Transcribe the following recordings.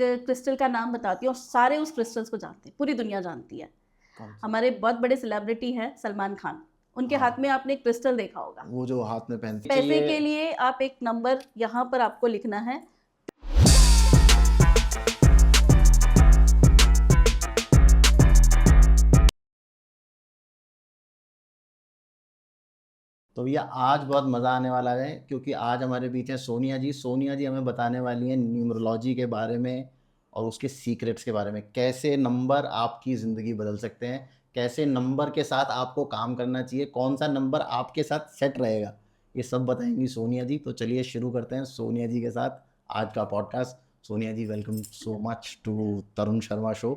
Crystal का नाम बताती हूँ और सारे उस क्रिस्टल्स को जानते हैं, पूरी दुनिया जानती है। हमारे बहुत बड़े सेलिब्रिटी हैं सलमान खान, उनके हाथ में आपने क्रिस्टल देखा होगा, वो जो हाथ में पहनते हैं। पैसे के लिए आप एक नंबर यहाँ पर आपको लिखना है। तो भैया आज बहुत मज़ा आने वाला है, क्योंकि आज हमारे बीच हैं सोनिया जी। सोनिया जी हमें बताने वाली हैं न्यूमरोलॉजी के बारे में और उसके सीक्रेट्स के बारे में, कैसे नंबर आपकी ज़िंदगी बदल सकते हैं, कैसे नंबर के साथ आपको काम करना चाहिए, कौन सा नंबर आपके साथ सेट रहेगा, ये सब बताएंगी सोनिया जी। तो चलिए शुरू करते हैं सोनिया जी के साथ आज का podcast. Sonia ji, welcome so much to Tarun Sharma show.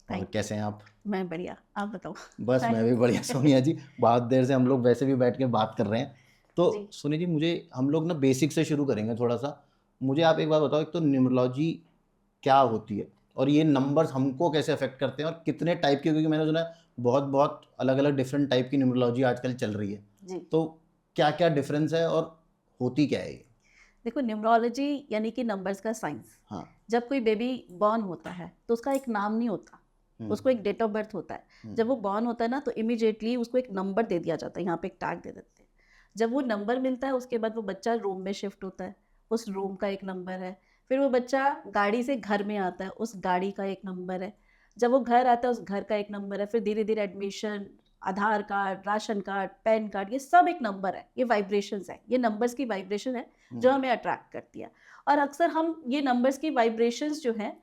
और कैसे हैं आप? मैं बढ़िया, आप बताओ। बस मैं भी बढ़िया सोनिया जी। बहुत देर से हम लोग वैसे भी बैठ के बात कर रहे हैं। तो सोनिया जी, मुझे हम लोग ना बेसिक से शुरू करेंगे थोड़ा सा। मुझे आप एक बात बताओ, एक तो न्यूमरोलॉजी क्या होती है और ये नंबर्स हमको कैसे अफेक्ट करते हैं और कितने टाइप के, क्योंकि मैंने सुना है बहुत बहुत अलग अलग डिफरेंट टाइप की न्यूमरोलॉजी आजकल चल रही है जी। तो क्या क्या डिफरेंस है और होती क्या है ये? देखो, न्यूमरोलॉजी यानी कि नंबर्स का साइंस। हाँ। जब कोई बेबी बॉर्न होता है तो उसका एक नाम नहीं होता, उसको एक डेट ऑफ बर्थ होता है। जब वो बॉर्न होता है ना, तो इमीडिएटली उसको एक नंबर दे दिया जाता है, यहाँ पे एक टैग दे देते हैं। जब वो नंबर मिलता है उसके बाद वो बच्चा रूम में शिफ्ट होता है, उस रूम का एक नंबर है। फिर वो बच्चा गाड़ी से घर में आता है, उस गाड़ी का एक नंबर है। जब वो घर आता है उस घर का एक नंबर है। फिर धीरे धीरे admission, Aadhaar card, ration card, PAN card, ये सब एक नंबर है। ये वाइब्रेशंस है, ये नंबर्स की वाइब्रेशन है जो हमें अट्रैक्ट करती है। और अक्सर हम ये नंबर्स की वाइब्रेशंस जो हैं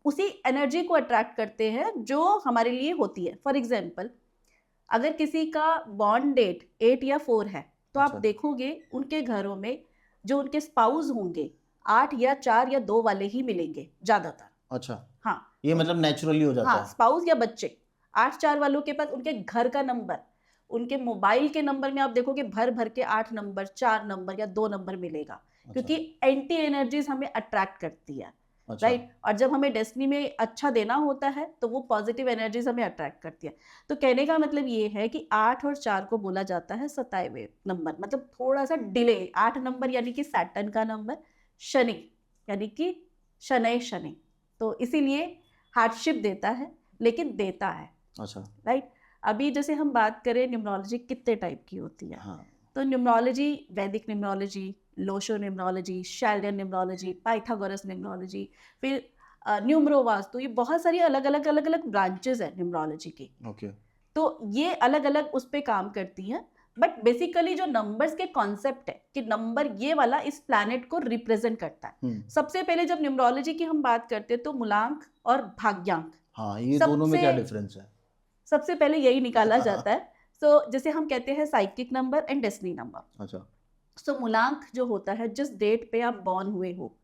उसी एनर्जी को अट्रैक्ट करते हैं जो हमारे लिए होती है। फॉर एग्जाम्पल, अगर किसी का बॉर्न डेट 8 या 4 है तो आप देखोगे उनके घरों में जो उनके स्पाउस होंगे 8 या 4 या 2 वाले ही मिलेंगे ज्यादातर। अच्छा। हाँ, ये मतलब नेचुरली हो जाता हाँ, है। स्पाउस या बच्चे 8-4 वालों के पास उनके घर का नंबर, उनके मोबाइल के नंबर में आप देखोगे भर भर के 8 नंबर, 4 नंबर या 2 नंबर मिलेगा। क्योंकि एंटी एनर्जीज हमें अट्रैक्ट करती है। राइट। और जब हमें डेस्टिनी में अच्छा देना होता है तो वो पॉजिटिव एनर्जीज हमें अट्रैक्ट करती है। तो कहने का मतलब ये है कि 8 और 4 को बोला जाता है सताइवे नंबर, मतलब थोड़ा सा डिले। 8 नंबर यानी कि सैटर्न का नंबर, शनि यानी कि शनै शनि, तो इसीलिए हार्डशिप देता है लेकिन देता है। अच्छा। राइट। अभी जैसे हम बात करें न्यूमरोलॉजी कितने टाइप की होती है। हाँ। तो न्यूमरोलॉजी, वैदिक numerology, Lo Shu numerology, Chaldean numerology, Pythagoras numerology, फिर न्यूमरो वास्तु, ये बहुत सारी अलग अलग ब्रांचेस है न्यूमरोलॉजी की। ओके। तो ये अलग अलग उस पे काम करती हैं। बट बेसिकली जो नंबर्स के कॉन्सेप्ट है कि नंबर ये वाला इस प्लैनेट को रिप्रेजेंट करता है। सबसे पहले जब न्यूमरोलॉजी की हम बात करते हैं तो मूलांक और भाग्यांक, हाँ, ये दोनों में क्या डिफरेंस है? सबसे पहले यही निकाला जाता है। तो जैसे हम कहते हैं psychic number and destiny number. अच्छा। सो मूलांक जो होता है, जिस डेट पे आप बॉर्न हुए हो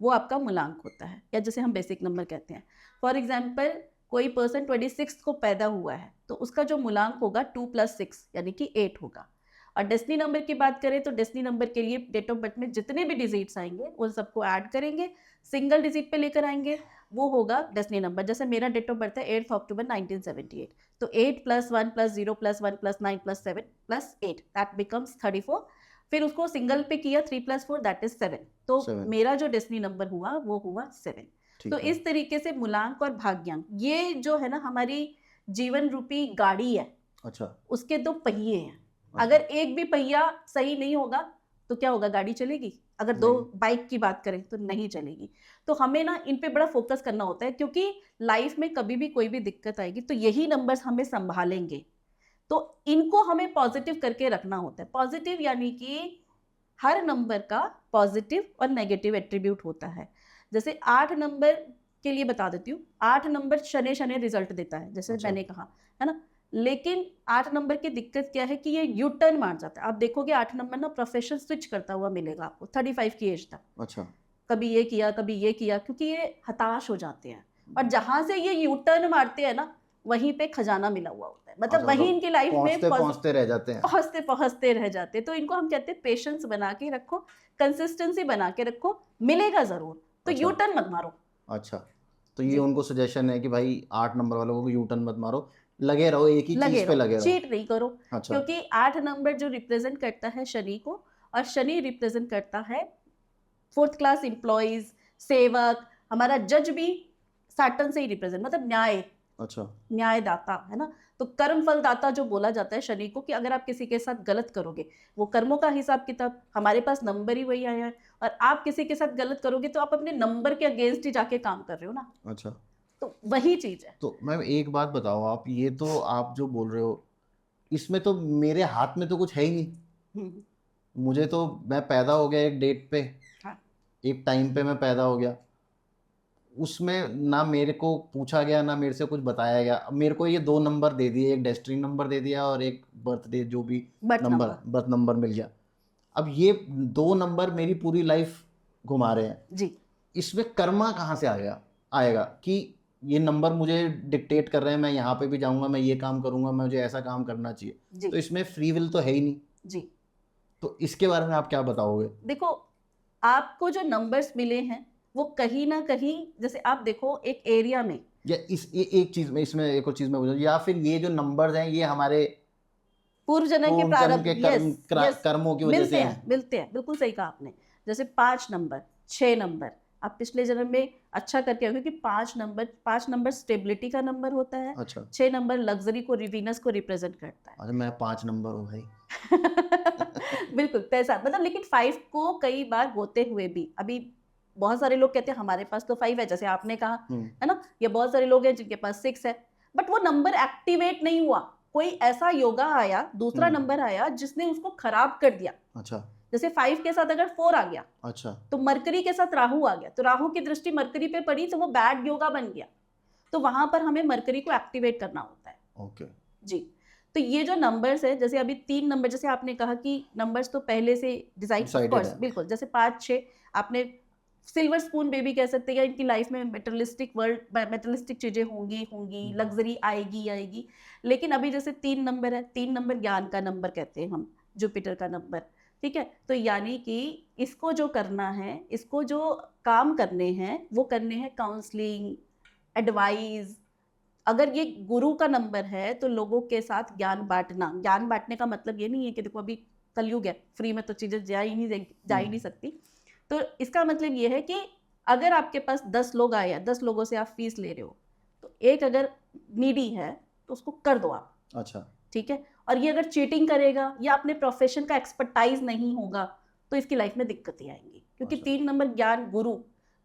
वो आपका मूलांक होता है, या जैसे हम बेसिक नंबर कहते हैं। फॉर एग्जाम्पल, कोई पर्सन 26 को पैदा हुआ है तो उसका जो मूलांक होगा 2 + 6 यानी कि 8 होगा। और डेस्टिनी नंबर की बात करें तो डेस्टिनी नंबर के लिए डेट ऑफ बर्थ में जितने भी डिजिट्स आएंगे उन सबको ऐड करेंगे, सिंगल डिजिट पे लेकर आएंगे, वो होगा डेस्टिनी नंबर। जैसे मेरा डेट ऑफ बर्थ है 8 अक्टूबर 1978, तो 8 + 1 + 0 + 1 + 9 + 7 + 8 दैट बिकम्स 34। फिर उसको सिंगल पे किया 3 + 4 दैट इज 7। तो मेरा जो डेस्टिनी नंबर हुआ वो हुआ 7। तो इस तरीके से मूलांक और भाग्यांक, ये जो है ना हमारी जीवन रूपी गाड़ी है। अच्छा। उसके 2 पहिए हैं। अगर एक भी पहिया सही नहीं होगा तो क्या होगा, गाड़ी चलेगी? अगर 2 बाइक की बात करें तो नहीं चलेगी। तो हमें ना इन पे बड़ा फोकस करना होता है, क्योंकि लाइफ में कभी भी कोई भी दिक्कत आएगी तो यही नंबर्स हमें संभालेंगे। तो इनको हमें पॉजिटिव करके रखना होता है। पॉजिटिव यानी कि हर नंबर का पॉजिटिव और नेगेटिव एट्रीब्यूट होता है। जैसे 8 नंबर के लिए बता देती हूँ, 8 नंबर शनि शनि रिजल्ट देता है, जैसे मैंने कहा है ना। लेकिन 8 नंबर की दिक्कत क्या है कि ये यू टर्न मार जाता है। आप देखोगे 8 नंबर ना प्रोफेशन स्विच करता हुआ मिलेगा आपको 35 की एज तक। अच्छा। कभी ये किया कभी ये किया, क्योंकि ये हताश हो जाते हैं। और जहां से ये यू टर्न मारते हैं ना, वहीं पे खजाना मिला हुआ होता है। मतलब वहीं इनकी लाइफ में पहुंचते रह जाते हैं, पहुंचते रह जाते हैं। तो इनको हम कहते हैं पेशेंस बना के रखो, कंसिस्टेंसी बना के रखो, मिलेगा जरूर। तो यू टर्न मत मारो। अच्छा। तो ये उनको सजेशन है कि भाई 8 नंबर वालों को यू टर्न मत मारो, लगे रहो एक ही चीज पे, लगे रहो, चीट नहीं करो। अच्छा। क्योंकि 8 नंबर जो रिप्रेजेंट करता है शनि को, और शनि रिप्रेजेंट करता है 4th क्लास एम्प्लॉइज, सेवक, हमारा जज भी सैटर्न से ही रिप्रेजेंट, मतलब न्याय, अच्छा न्यायदाता है ना। तो कर्म फल दाता जो बोला जाता है शनि को, कि अगर आप किसी के साथ गलत करोगे, वो कर्मों का हिसाब किताब, हमारे पास नंबर ही वही आया है, और आप किसी के साथ गलत करोगे तो आप अपने नंबर के अगेंस्ट ही जाके काम कर रहे हो ना। अच्छा। तो वही चीज है। तो मैम एक बात बताओ, आप ये तो आप जो बोल रहे हो इसमें तो मेरे हाथ में तो कुछ है ही नहीं। हम्म, मुझे तो, मैं पैदा हो गया एक डेट पे, हाँ एक टाइम पे मैं पैदा हो गया, उसमें ना मेरे को पूछा गया ना मेरे से कुछ बताया गया। अब मेरे को ये दो नंबर दे दिए, एक डेस्टिनी नंबर दे दिया और एक बर्थडे जो भी but number, number, birth number मिल गया। अब ये दो नंबर मेरी पूरी लाइफ घुमा रहे हैं, जी इसमें कर्मा कहाँ से आ गया, आएगा कि ये नंबर मुझे डिक्टेट कर रहे हैं, मैं यहाँ पे भी जाऊंगा, मैं ये काम करूंगा, मुझे ऐसा काम करना चाहिए। जी तो इसमें फ्री विल तो है ही नहीं। जी। तो इसके बारे में आप क्या बताओगे? देखो, आपको जो नंबर्स मिले हैं वो कहीं ना कहीं, जैसे आप देखो एक एरिया में, या एक चीज में, इसमें एक और चीज में बोलूँ, या फिर ये जो नंबर्स हैं ये हमारे पूर्व जन्म के पूर्व जन्म प्रारब्ध, के यस यस, कर्मों की वजह से हैं। मिलते हैं, बिल्कुल सही कहा आपने। जैसे 5 नंबर, 6 नंबर, आप पिछले जन्म में अच्छा करके आओ, क्योंकि 5 नंबर स्टेबिलिटी का नंबर होता है, अच्छा 6 नंबर लग्जरी को, वीनस को रिप्रेजेंट करता है। अच्छा, मैं 5 नंबर हूँ भाई। बिल्कुल पैसा, मतलब लेकिन 5 को कई बार होते हुए भी, अभी बहुत सारे लोग कहते हैं हमारे पास तो 5 है, जैसे आपने कहा, है ना, या बहुत सारे लोग हैं जिनके पास 6 है, बट वो नंबर एक्टिवेट नहीं हुआ। कोई ऐसा योगा आया, दूसरा नंबर आया जिसने उसको खराब कर दिया। अच्छा जैसे 5 के साथ अगर 4 आ गया, अच्छा तो मरकरी के साथ राहु आ गया, तो राहु की दृष्टि मरकरी पे पड़ी, तो वो बैड योगा बन गया। तो वहां पर हमें मरकरी को एक्टिवेट करना होता है। ओके। जी। तो ये जो नंबर्स है, जैसे अभी 3 नंबर, जैसे आपने कहा कि नंबर्स तो पहले से डिसाइड, ऑफ डिसाइडेड कोर्स है। बिल्कुल, जैसे 5 6 आपने सिल्वर स्पून बेबी कह सकते हैं, या इनकी लाइफ में मेटलिस्टिक वर्ल्ड, मेटलिस्टिक चीजें होंगी, लग्जरी आएगी। लेकिन अभी जैसे 3 नंबर है, 3 नंबर ज्ञान का नंबर कहते हैं हम, जुपिटर का नंबर, ठीक है। तो यानी कि इसको जो करना है, इसको जो काम करने हैं वो करने हैं काउंसलिंग, एडवाइस। अगर ये गुरु का नंबर है तो लोगों के साथ ज्ञान बांटना, ज्ञान बांटने का मतलब ये नहीं है कि देखो अभी कलयुग है, फ्री में तो चीजें जा ही नहीं सकती। तो इसका मतलब ये है कि अगर आपके पास 10 लोग आए हैं, 10 लोगों से आप फीस ले रहे हो, तो एक अगर नीडी है तो उसको कर दो आप, अच्छा ठीक है। और ये अगर चीटिंग करेगा या अपने प्रोफेशन का एक्सपर्टाइज नहीं होगा तो इसकी लाइफ में दिक्कतें आएंगी, क्योंकि अच्छा। 3 नंबर ज्ञान,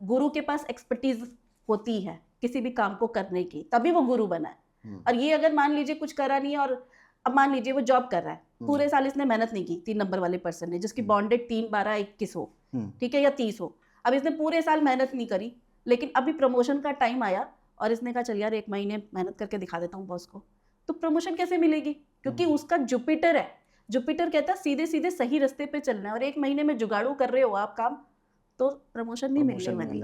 गुरु के पास एक्सपर्टीज होती है किसी भी काम को करने की, तभी वो गुरु बना है। और ये अगर मान लीजिए कुछ करा नहीं है, और अब मान लीजिए वो जॉब कर रहा है, पूरे साल इसने मेहनत नहीं की, 3 नंबर वाले पर्सन ने, जिसकी बॉन्डेड 3 12 21 हो, ठीक है, या 30 हो। अब इसने पूरे साल मेहनत नहीं करी, लेकिन अभी प्रमोशन का टाइम आया और इसने कहा चल यार 1 महीने मेहनत करके दिखा देता हूँ बॉस को, तो प्रमोशन कैसे मिलेगी? क्योंकि उसका जुपिटर है, जुपिटर कहता है सीधे सीधे सही रास्ते पे चलना है, और 1 महीने में जुगाड़ू कर रहे हो आप काम, तो प्रमोशन नहीं मिलने वाली,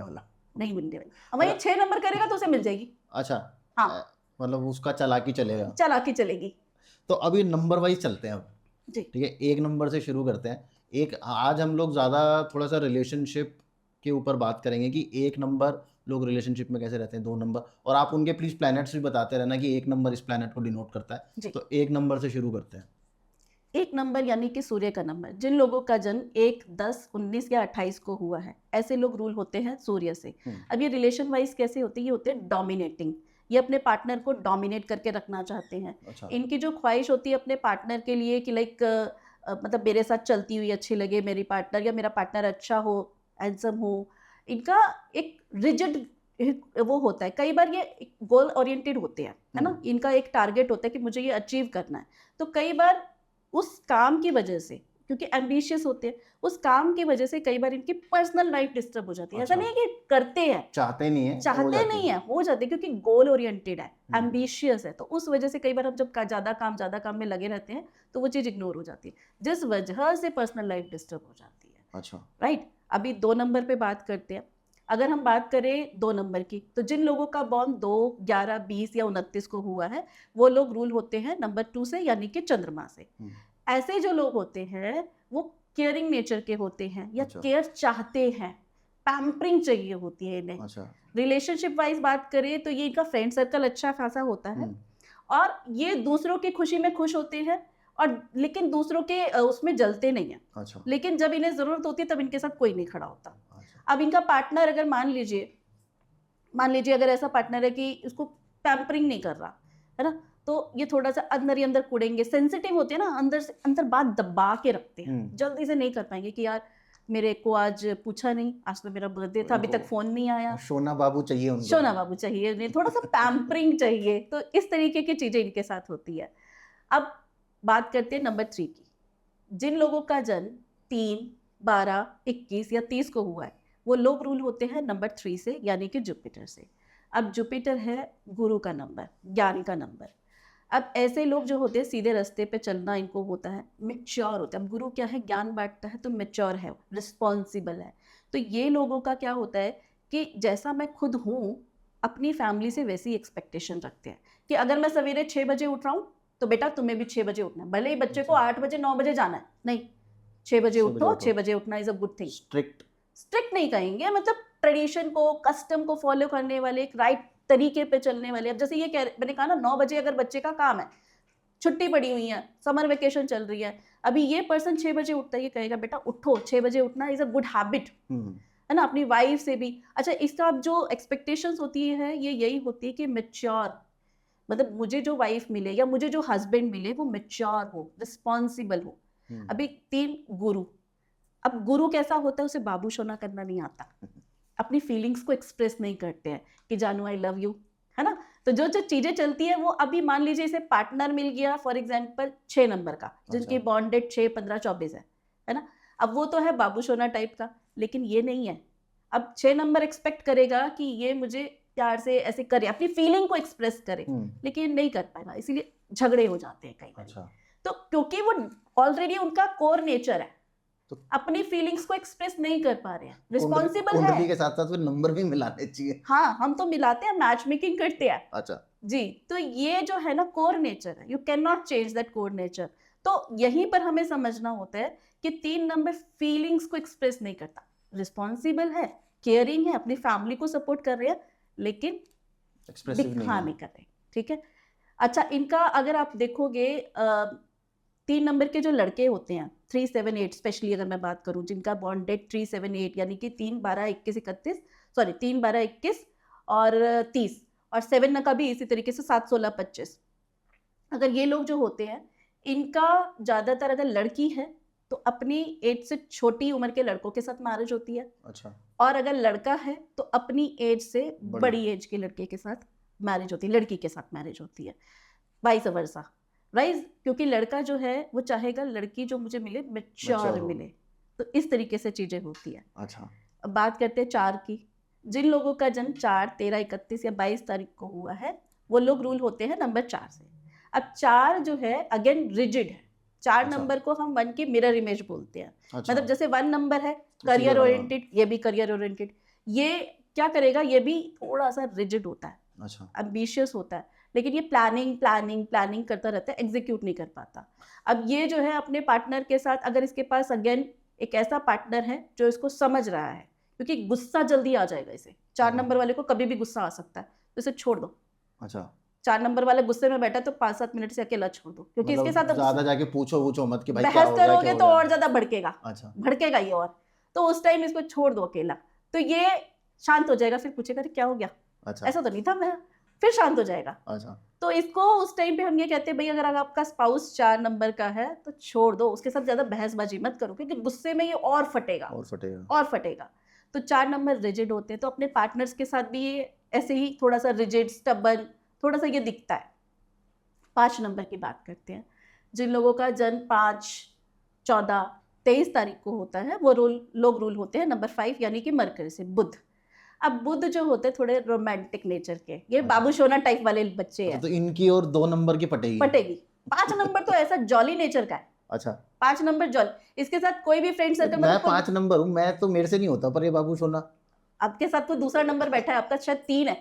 नहीं मिलने वाली। अब वही 6 नंबर करेगा तो उसे मिल जाएगी। अच्छा हाँ, मतलब उसका चालाकी चलेगा। चालाकी चलेगी। तो अभी नंबर वाइज चलते हैं अब, जी ठीक है, एक नंबर से शुरू करते हैं। एक आज हम लोग ज़्यादा थोड़ा सा रिलेशनशिप के ऊपर बात करेंगे कि एक नंबर लोग रिलेशनशिप में कैसे रहते हैं, 2 नंबर, और आप उनके प्लीज़ प्लैनेट्स भी बताते रहना कि एक नंबर इस प्लैनेट को डिनोट करता है। जी। तो एक नंबर से शुरू करते हैं। 1 नंबर यानी कि सूर्य का नंबर, जिन लोगों का जन्म 1 10 19 या 28 को हुआ है, ऐसे लोग रूल होते हैं सूर्य से। अब ये रिलेशन वाइज कैसे होते हैं? ये होते हैं डोमिनेटिंग, ये अपने पार्टनर को डोमिनेट करके रखना चाहते हैं। अच्छा इनकी जो ख्वाहिश होती है अपने पार्टनर के लिए कि लाइक मतलब मेरे साथ चलती हुई अच्छी लगे मेरी पार्टनर, या मेरा पार्टनर अच्छा हो, हैंडसम हो। इनका एक रिजिड वो होता है, कई बार ये गोल ओरिएंटेड होते हैं, है ना, इनका एक टारगेट होता है कि मुझे ये अचीव करना है। तो कई बार उस काम की वजह से, क्योंकि एम्बिशियस होते हैं, उस काम की वजह से कई बार इनकी पर्सनल लाइफ डिस्टर्ब हो जाती है। ऐसा नहीं है कि करते हैं, चाहते नहीं है, चाहते नहीं है, हो जाते, क्योंकि गोल ओरिएंटेड है, एम्बिशियस है, तो उस वजह से कई बार हम जब ज्यादा काम में लगे रहते हैं तो वो चीज इग्नोर हो जाती है, जिस वजह से पर्सनल लाइफ डिस्टर्ब हो जाती है। अच्छा राइट। अभी 2 नंबर पे बात करते हैं। अगर हम बात करें 2 नंबर की, तो जिन लोगों का बॉर्न 2 11 20 या 29 को हुआ है, वो लोग रूल होते हैं नंबर 2 से, यानी कि चंद्रमा से। ऐसे जो लोग होते हैं वो केयरिंग नेचर के होते हैं, या केयर चाहते हैं, पैम्परिंग चाहिए होती है इन्हें। अच्छा रिलेशनशिप वाइज बात करें तो ये इनका फ्रेंड सर्कल अच्छा खासा होता है, और ये दूसरों की खुशी में खुश होते हैं, और लेकिन दूसरों के उसमें जलते नहीं है। अच्छा लेकिन जब इन्हें जरूरत होती है तब इनके साथ कोई नहीं खड़ा होता। अब इनका पार्टनर अगर मान लीजिए मान लीजिए अगर ऐसा पार्टनर है कि उसको पैम्परिंग नहीं कर रहा है ना, तो ये थोड़ा सा अंदर ही अंदर कूदेंगे, सेंसिटिव होते हैं ना, अंदर से अंदर बात दबा के रखते हैं, जल्दी से नहीं कर पाएंगे कि यार मेरे को आज पूछा नहीं, आज तो मेरा बर्थडे था, अभी तक फोन नहीं आया, सोना बाबू चाहिए उनको, सोना बाबू चाहिए, नहीं थोड़ा सा पैम्परिंग चाहिए। तो इस तरीके की चीजें इनके साथ होती है। अब बात करते हैं नंबर 3 की। जिन लोगों का जन्म 3, 12, 21 या 30 को हुआ है, वो लोग रूल होते हैं नंबर 3 से, यानी कि जुपिटर से। अब जुपिटर है गुरु का नंबर, ज्ञान का नंबर। अब ऐसे लोग जो होते हैं सीधे रास्ते पे चलना इनको होता है, मेच्योर होता है। अब गुरु क्या है, ज्ञान बांटता है, तो मेच्योर है, रिस्पॉन्सिबल है। तो ये लोगों का क्या होता है कि जैसा मैं खुद हूँ अपनी फैमिली से वैसी एक्सपेक्टेशन रखते हैं कि अगर मैं सवेरे 6 बजे उठ रहा हूँ तो बेटा तुम्हें भी 6 बजे उठना है, भले ही बच्चे को 8 बजे 9 बजे जाना है, नहीं 6 बजे उठो, 6 बजे उठना is a good thing. Strict नहीं कहेंगे, मतलब ट्रेडिशन को, कस्टम को फॉलो करने वाले, एक राइट तरीके पे चलने वाले। अब जैसे ये मैंने कहा ना 9 बजे अगर बच्चे का काम है, छुट्टी पड़ी हुई है, समर वेकेशन चल रही है, अभी ये पर्सन 6 बजे उठता है, ये कहेगा बेटा उठो 6 बजे उठना इज अ गुड हैबिट, है ना, अपनी वाइफ से भी। अच्छा, इसका अब जो एक्सपेक्टेशंस होती है ये यही होती है कि मेच्योर, मतलब मुझे जो वाइफ मिले या मुझे जो हस्बैंड मिले वो मेच्योर हो, रिस्पॉन्सिबल हो। अभी 3 गुरु। अब गुरु कैसा होता है, उसे बाबू सोना करना नहीं आता, अपनी फीलिंग्स को एक्सप्रेस नहीं करते हैं कि जानू आई लव यू, है ना। तो जो जो चीजें चलती है वो, अभी मान लीजिए इसे पार्टनर मिल गया फॉर एग्जांपल 6 नंबर का, जिनकी बॉन्डेड 6, 15, 24 है ना। अब वो तो है बाबू सोना टाइप का, लेकिन ये नहीं है। अब 6 नंबर एक्सपेक्ट करेगा कि ये मुझे प्यार से ऐसे करे, अपनी फीलिंग को एक्सप्रेस करे, लेकिन नहीं कर पाएगा, इसीलिए झगड़े हो जाते हैं कई बार। तो क्योंकि वो ऑलरेडी उनका कोर नेचर है, तो अपनी फीलिंग्स को एक्सप्रेस नहीं कर पा रहे हैं, रिस्पॉन्सिबल है। कुंडली के साथ साथ नंबर भी मिलाने चाहिए। हाँ, हम तो मिलाते हैं, मैच मेकिंग करते हैं। अच्छा जी, तो ये जो है ना कोर नेचर है, you can not change that core nature. तो यहीं पर हमें समझना होता है कि 3 नंबर फीलिंग्स को एक्सप्रेस नहीं करता, रिस्पॉन्सिबल है, केयरिंग है, अपनी फैमिली को सपोर्ट कर रहे हैं, लेकिन दिखा नहीं कर रहे, ठीक है। अच्छा, इनका अगर आप देखोगे 3 नंबर के जो लड़के होते हैं 3, 7, 8 स्पेशली अगर मैं बात करूं, जिनका बॉन्डेड 3, 7, 8 यानी कि 3, 12, 21, 31, सॉरी 3, 12, 21 और 30, और 7 का भी इसी तरीके से 7, 16, 25। अगर ये लोग जो होते हैं, इनका ज्यादातर अगर लड़की है तो अपनी एज से छोटी उम्र के लड़कों के साथ मैरिज होती है। अच्छा। और अगर लड़का है तो अपनी एज से बड़ी एज के लड़के के साथ मैरिज होती है, लड़की के साथ मैरिज होती है, वाइस वर्सा, राइट। क्योंकि लड़का जो है वो चाहेगा लड़की जो मुझे मिले मैच्योर मिले, तो इस तरीके से चीजें होती है। अच्छा, अब बात करते हैं 4 की। जिन लोगों का जन्म 4, 13, 31 या 22 तारीख को हुआ है, वो लोग रूल होते हैं नंबर 4 से। अब 4 जो है अगेन रिजिड है। 4 नंबर को हम 1 की मिरर इमेज बोलते हैं। मतलब जैसे 1 नंबर है करियर ओरिएंटेड, ये भी करियर ओरिएंटेड। ये क्या करेगा, ये भी थोड़ा सा रिजिड होता है, अच्छा, एम्बिशियस होता है, लेकिन ये प्लानिंग करता रहता है, एग्जीक्यूट नहीं कर पाता। अब ये जो है अपने पार्टनर के साथ, अगर इसके पास अगेन एक ऐसा पार्टनर है जो इसको समझ रहा है, क्योंकि गुस्सा जल्दी आ जाएगा इसे, 4 नंबर वाले को कभी भी गुस्सा आ सकता है, तो इसे छोड़ दो। अच्छा, 4 नंबर वाला गुस्से में बैठा तो 5-7 मिनट से अकेला छोड़ दो, क्योंकि इसके साथ ज्यादा जाके पूछो मत कि भाई क्या हो गया, बहस करोगे तो और ज्यादा भड़केगा। अच्छा, भड़केगा ये, और तो उस टाइम इसको छोड़ दो अकेला, तो ये शांत हो जाएगा, फिर पूछेगा क्या हो गया। अच्छा, ऐसा तो नहीं था मैं, फिर शांत हो जाएगा। अच्छा, तो इसको उस टाइम पे हम ये कहते हैं भाई अगर आपका स्पाउस 4 नंबर का है तो छोड़ दो, उसके साथ ज्यादा बहसबाजी मत करो, क्योंकि गुस्से में ये और फटेगा। तो 4 नंबर रिजिड होते हैं, तो अपने पार्टनर्स के साथ भी ये ऐसे ही थोड़ा सा रिजिड, स्टबर्न, थोड़ा सा ये दिखता है। 5 नंबर की बात करते हैं। जिन लोगों का जन्म 5, 14, 23 तारीख को होता है, वो लोग रूल होते हैं नंबर 5 यानी कि मरकरी से, बुध। अब बुध जो होते हैं थोड़े रोमांटिक नेचर के, ये बाबू सोना टाइप वाले बच्चे हैं, तो इनकी और 2 नंबर की पटेगी। 5 नंबर तो ऐसा जॉली नेचर का है। अच्छा, 5 नंबर जॉली, इसके साथ कोई भी फ्रेंड सर्कल, मैं 5 नंबर हूँ, मैं तो मेरे से नहीं होता, पर ये बाबू सोना आपके साथ कोई दूसरा नंबर बैठा है, आपका शायद 3 है,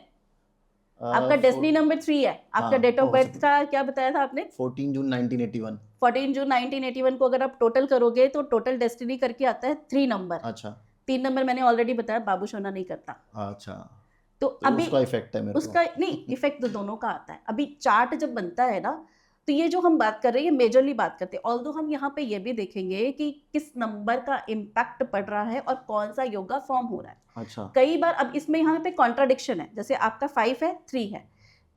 आपका डेस्टिनी नंबर 3 है। आपका डेट ऑफ बर्थ का क्या बताया था आपने? 14 जून 1981। 14 जून 1981 को अगर आप टोटल करोगे तो टोटल डेस्टिनी करके आता है 3 नंबर। अच्छा, 3 नंबर मैंने ऑलरेडी बताया बाबू सोना नहीं करता। अच्छा, तो अभी उसका इफेक्ट है मेरे को। उसका नहीं, इफेक्ट तो दोनों का आता है। अभी चार्ट जब बनता है ना, तो ये जो हम बात कर रहे हैं ये मेजरली बात करते हैं। ऑल्दो हम यहाँ पे ये भी देखेंगे कि किस नंबर का इम्पैक्ट पड़ रहा है और कौन सा योगा फॉर्म हो रहा है। अच्छा। कई बार अब इसमें यहाँ पे कॉन्ट्राडिक्शन है, जैसे आपका 5 है 3 है,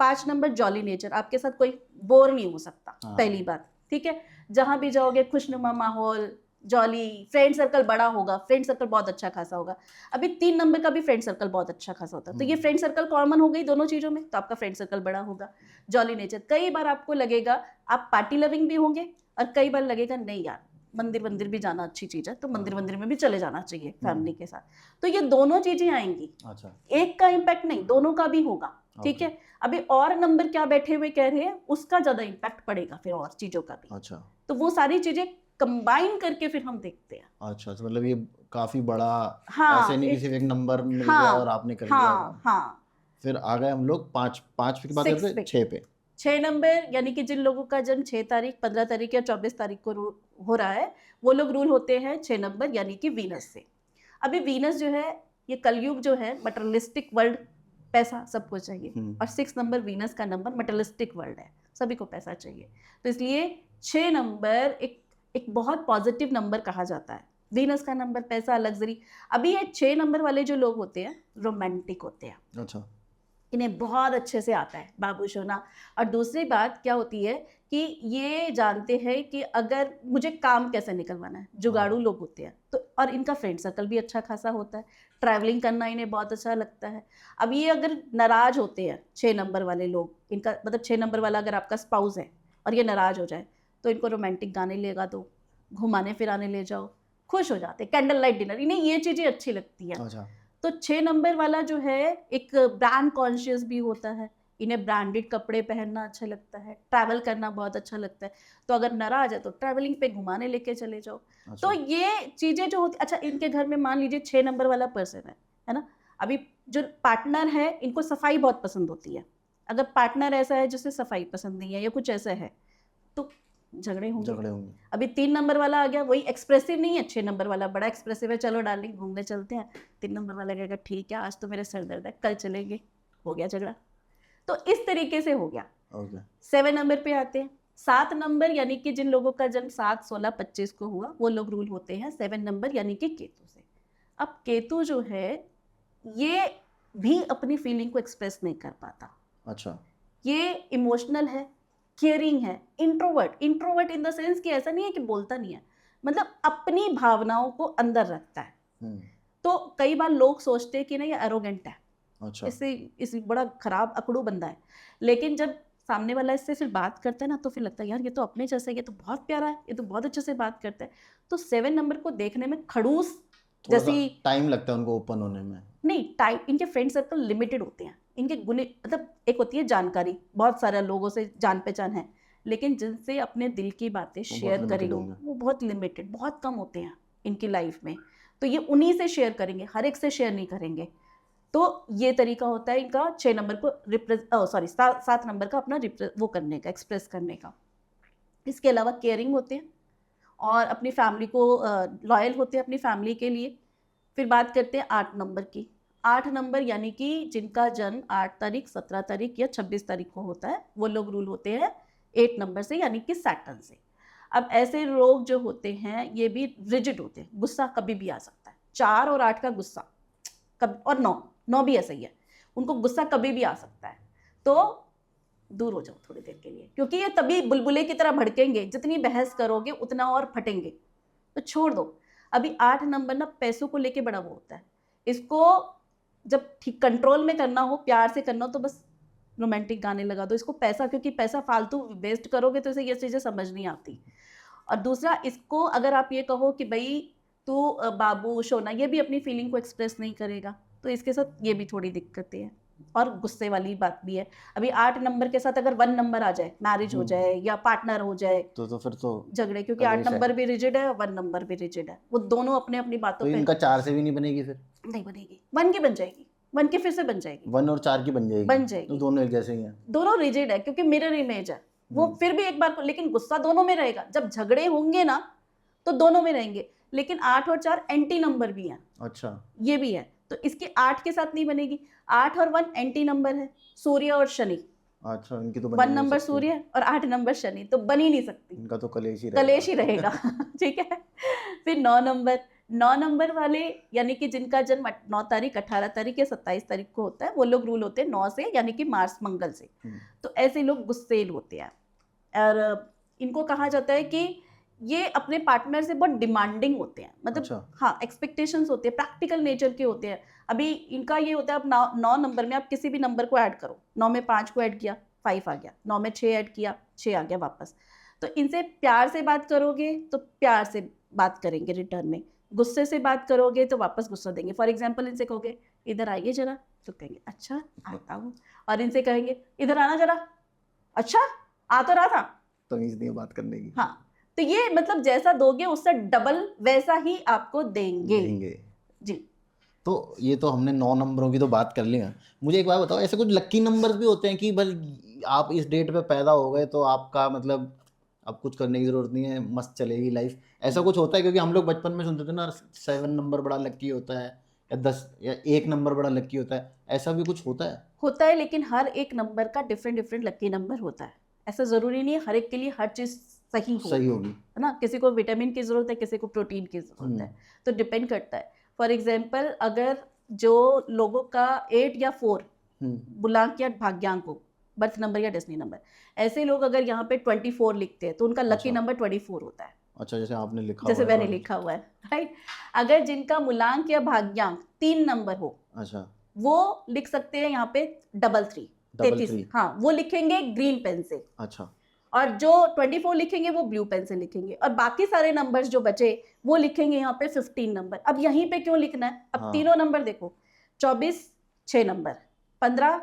5 नंबर जॉली नेचर, आपके साथ कोई बोर नहीं हो सकता, हाँ। पहली बात, ठीक है। जहां भी जाओगे खुशनुमा माहौल, जॉली, फ्रेंड सर्कल बड़ा होगा, फ्रेंड सर्कल बहुत अच्छा खासा होगा। अभी 3 नंबर का भी फ्रेंड सर्कल बहुत अच्छा खासा होता है, तो ये फ्रेंड सर्कल कॉमन हो गई दोनों चीजों में, तो आपका फ्रेंड सर्कल बड़ा होगा। जॉली नेचर, कई बार आपको लगेगा आप पार्टी लविंग भी होंगे और कई बार लगेगा नहीं यार मंदिर भी जाना अच्छी चीज है, तो मंदिर में भी चले जाना चाहिए फैमिली के साथ। तो ये दोनों चीजें आएंगी। अच्छा। एक का इम्पैक्ट नहीं, दोनों का भी होगा, ठीक है। अभी और नंबर क्या बैठे हुए कह रहे हैं, उसका ज्यादा इम्पैक्ट पड़ेगा फिर और चीजों का भी। अच्छा। तो वो सारी चीजें कंबाइन करके फिर हम देखते हैं। अच्छा, तो मतलब ये काफी बड़ा, हाँ, ऐसे नहीं कि सिर्फ एक नंबर मिल हाँ, गया और आपने कर लिया। हाँ, हाँ। फिर आ गए हम लोग पाँच की बात Six करते पे। हैं, 6 पे। 6 नंबर यानी कि जिन लोगों का जन्म 6 तारीख, 15 तारीख या 24 तारीख को हो रहा है, वो लोग रूल होते हैं 6 नंबर यानी कि वीनस से। अभी वीनस जो है, ये कलयुग जो है, मटेरियलिस्टिक वर्ल्ड, पैसा सबको चाहिए, और 6 नंबर वीनस का नंबर मटेरियलिस्टिक वर्ल्ड है, सभी को पैसा चाहिए। तो इसलिए 6 नंबर एक बहुत पॉजिटिव नंबर कहा जाता है। वीनस का नंबर पैसा, लग्जरी। अभी ये 6 नंबर वाले जो लोग होते हैं रोमांटिक होते हैं। अच्छा। इन्हें बहुत अच्छे से आता है बाबू सोना। और दूसरी बात क्या होती है कि ये जानते हैं कि अगर मुझे काम कैसे निकलवाना है, जुगाड़ू लोग होते हैं। तो और इनका फ्रेंड सर्कल भी अच्छा खासा होता है, ट्रैवलिंग करना इन्हें बहुत अच्छा लगता है। अब ये अगर नाराज होते हैं 6 नंबर वाले लोग, इनका मतलब 6 नंबर वाला अगर आपका स्पाउस है और ये नाराज हो जाए, तो इनको रोमांटिक गाने लगा दो, घुमाने फिराने ले जाओ, खुश हो जाते। कैंडल लाइट डिनर, इन्हें ये चीज़ें अच्छी लगती हैं। अच्छा। तो 6 नंबर वाला जो है एक ब्रांड कॉन्शियस भी होता है, इन्हें ब्रांडेड कपड़े पहनना अच्छा लगता है, ट्रैवल करना बहुत अच्छा लगता है। तो अगर नाराज है तो ट्रैवलिंग पे घुमाने लेके चले जाओ। अच्छा। तो ये चीज़ें जो होती, अच्छा इनके घर में मान लीजिए 6 नंबर वाला पर्सन है ना। अभी जो पार्टनर है, इनको सफाई बहुत पसंद होती है। अगर पार्टनर ऐसा है जिसे सफाई पसंद नहीं है या कुछ ऐसा है, तो झगड़े होंगे। अभी 3 नंबर वाला आ गया, वही एक्सप्रेसिव नहीं है, 6 नंबर वाला बड़ा एक्सप्रेसिव है, चलो डार्लिंग घूमने चलते हैं। 3 नंबर वाला कहेगा ठीक है, आज तो मेरे सर दर्द है, कल चलेंगे, हो गया झगड़ा। तो इस तरीके से हो गया। 7 नंबर पे आते हैं। 7 नंबर यानी कि जिन लोगों का जन्म 7, 16, 25 को हुआ, वो लोग रूल होते हैं 7 नंबर यानी कि केतु से। अब केतु जो है, ये भी अपनी फीलिंग को एक्सप्रेस नहीं कर पाता। अच्छा। ये इमोशनल है, केयरिंग है, इंट्रोवर्ट इन द सेंस कि ऐसा नहीं है कि बोलता नहीं है, मतलब अपनी भावनाओं को अंदर रखता है। तो कई बार लोग सोचते हैं कि ना ये एरोगेंट है, अच्छा। इसे बड़ा खराब अकड़ू बंदा है, लेकिन जब सामने वाला इससे फिर बात करता है ना, तो फिर लगता है यार ये तो अपने जैसा है, ये तो बहुत प्यारा है, ये तो बहुत अच्छे से बात करता है। तो 7 नंबर को देखने में खड़ूस जैसी टाइम लगता है उनको ओपन होने में। नहीं, टाइप इनके फ्रेंड सर्कल लिमिटेड होते हैं। इनके गुने मतलब एक होती है जानकारी, बहुत सारे लोगों से जान पहचान है, लेकिन जिनसे अपने दिल की बातें शेयर करेंगे वो बहुत लिमिटेड, बहुत कम होते हैं इनकी लाइफ में। तो ये उन्हीं से शेयर करेंगे, हर एक से शेयर नहीं करेंगे। तो ये तरीका होता है इनका 6 नंबर को 7 नंबर का अपना वो करने का, एक्सप्रेस करने का। इसके अलावा केयरिंग होते हैं और अपनी फैमिली को लॉयल होते हैं अपनी फैमिली के लिए। फिर बात करते हैं 8 नंबर की। 8 नंबर यानी कि जिनका जन्म 8 तारीख, 17 तारीख या 26 तारीख को होता है, वो लोग रूल होते हैं 8 नंबर से यानी कि सैटर्न से। अब ऐसे लोग जो होते हैं ये भी रिजिड होते हैं, गुस्सा कभी भी आ सकता है। 4 और 8 का गुस्सा कभी, और 9 भी ऐसा ही है, उनको गुस्सा कभी भी आ सकता है। तो दूर हो जाओ थोड़ी देर के लिए, क्योंकि ये तभी बुलबुले की तरह भड़केंगे, जितनी बहस करोगे उतना और फटेंगे, तो छोड़ दो। अभी 8 नंबर ना पैसों को लेके बड़ा वो होता है, इसको जब ठीक कंट्रोल में करना हो, प्यार से करना हो, तो बस रोमांटिक गाने लगा दो इसको। पैसा, क्योंकि पैसा फालतू वेस्ट करोगे तो इसे ये चीज़ें समझ नहीं आती। और दूसरा, इसको अगर आप ये कहो कि भाई तू बाबू सोना, ये भी अपनी फीलिंग को एक्सप्रेस नहीं करेगा, तो इसके साथ ये भी थोड़ी दिक्कतें हैं। और गुस्से वाली बात भी है। अभी 8 नंबर के साथ अगर 1 नंबर आ जाए, मैरिज हो जाए या पार्टनर हो जाए, तो फिर तो झगड़े, क्योंकि 8 नंबर भी रिजिड है और 1 नंबर भी रिजिड है, वो दोनों अपने अपनी बातों पे। इनका 4 से भी नहीं बनेगी, फिर नहीं बनेगी। 1 की बन जाएगी, 1 की फिर से बन जाएगी, 1 और 4 की बन जाएगी। तो दोनों एक जैसे ही हैं, दोनों रिजिड है, क्योंकि मिरर इमेज है वो। फिर भी एक बार को, लेकिन गुस्सा दोनों में रहेगा। जब झगड़े होंगे ना तो दोनों में रहेंगे, लेकिन 8 और 4 एंटी नंबर भी हैं। अच्छा, ये भी है, तो इसके 8 के साथ नहीं बनेगी। 8 और 1 एंटी नंबर है, सूर्य और शनि। अच्छा, इनकी तो बन 1 नहीं नंबर सकती। सूर्य और 8 नंबर शनि, तो बन ही नहीं सकती, इनका तो कलेश ही कलेश ही रहेगा। ठीक है। फिर 9 नंबर वाले, यानी कि जिनका जन्म 9 तारीख, 18 तारीख या 27 तारीख को होता है, वो लोग रूल होते हैं 9 से, यानी कि मार्स मंगल से। तो ऐसे लोग गुस्सेल होते हैं, और इनको कहा जाता है कि ये अपने पार्टनर से बहुत डिमांडिंग होते हैं, मतलब अच्छा। हाँ, एक्सपेक्टेशंस होते हैं, प्रैक्टिकल नेचर के होते हैं। अभी इनका ये होता है, अब 9 नंबर में आप किसी भी नंबर को ऐड करो, 9 में 5 को ऐड किया 5 आ गया, 9 में 6 ऐड किया 6 आ गया वापस। तो इनसे प्यार से बात करोगे तो प्यार से बात करेंगे रिटर्न में, गुस्से से बात करोगे तो वापस गुस्सा देंगे। फॉर एग्जाम्पल इनसे कहोगे इधर आइए जरा, तो कहेंगे अच्छा आता हूँ, और इनसे कहेंगे इधर आना जरा, अच्छा आ तो रहा था। तमीज नहीं है बात करने की। हाँ, तो ये मतलब जैसा दोगे उससे डबल वैसा ही आपको देंगे। जी। तो ये तो हमने 9 नंबरों की तो बात कर ली है। मुझे एक बात बताओ, ऐसे कुछ लकी नंबर्स भी होते हैं कि बस आप इस डेट पे पैदा हो गए तो आपका मतलब अब कुछ करने की जरूरत नहीं है, मस्त चलेगी लाइफ, ऐसा कुछ होता है? क्योंकि हम लोग बचपन में सुनते थे ना 7 नंबर बड़ा लकी होता है, या 10 या 1 नंबर बड़ा लकी होता है, ऐसा भी कुछ होता है? होता है, लेकिन हर एक नंबर का डिफरेंट लकी नंबर होता है। ऐसा जरूरी नहीं है हर एक के लिए हर चीज सही हो, सही होगी, है ना। किसी को विटामिन की जरूरत है, किसी को प्रोटीन की जरूरत है, तो डिपेंड करता है। फॉर एग्जाम्पल अगर जो लोगों का 8 या 4 बुलांक या भाग्यांक हो, बर्थ नंबर या डेस्टिनी नंबर, ऐसे लोग अगर यहाँ पे 24 लिखते हैं तो उनका लकी अच्छा। नंबर 24 होता है। अच्छा, जैसे आपने लिखा जैसे हुआ है मैंने लिखा हुआ है, राइट। अगर जिनका मूलांक या भाग्यांक 3 नंबर हो, अच्छा, वो लिख सकते हैं यहाँ पे 33, डबल 33, थ्री, हाँ, वो लिखेंगे ग्रीन पेन से। अच्छा, और जो 24 लिखेंगे वो ब्लू पेन से लिखेंगे, और बाकी सारे नंबर्स जो बचे वो लिखेंगे यहाँ पे 15 नंबर। अब यहीं पे क्यों लिखना है, अब हाँ, तीनों नंबर देखो, 24 6 नंबर, 15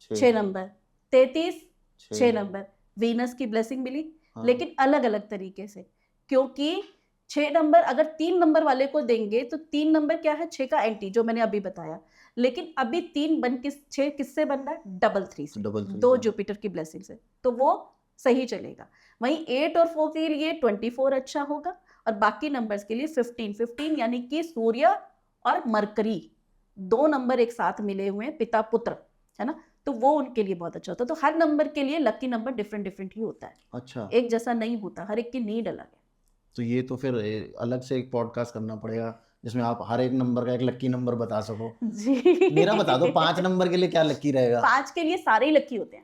6 6 नंबर, 33 6 6, नंबर। वीनस की ब्लेसिंग मिली, हाँ, लेकिन अलग अलग तरीके से, क्योंकि 6 नंबर अगर 3 नंबर वाले को देंगे तो 3 नंबर क्या है, 6 का एंटी, जो मैंने अभी बताया। लेकिन अभी 3 बन किस 6 किससे बन रहा है, डबल 3 से, डबल 3 दो से, जुपिटर की ब्लेसिंग से, तो वो सही चलेगा। वहीं 8 और 4 के लिए 24 अच्छा होगा, और बाकी नंबर्स के लिए 15 यानी कि सूर्य और मरकरी 2 नंबर एक साथ मिले हुए हैं, पिता पुत्र, है ना, तो वो उनके लिए बहुत अच्छा होता है। तो हर नंबर के लिए लकी नंबर डिफरेंट ही होता है, अच्छा। एक जैसा नहीं होता, हर एक की नीड अलग है। तो ये तो फिर अलग से एक पॉडकास्ट करना पड़ेगा जिसमें आप हर एक नंबर का एक लकी नंबर बता सको। जी। मेरा बता दो 5 नंबर के लिए क्या लकी रहेगा? 5 के लिए सारे ही लकी होते हैं,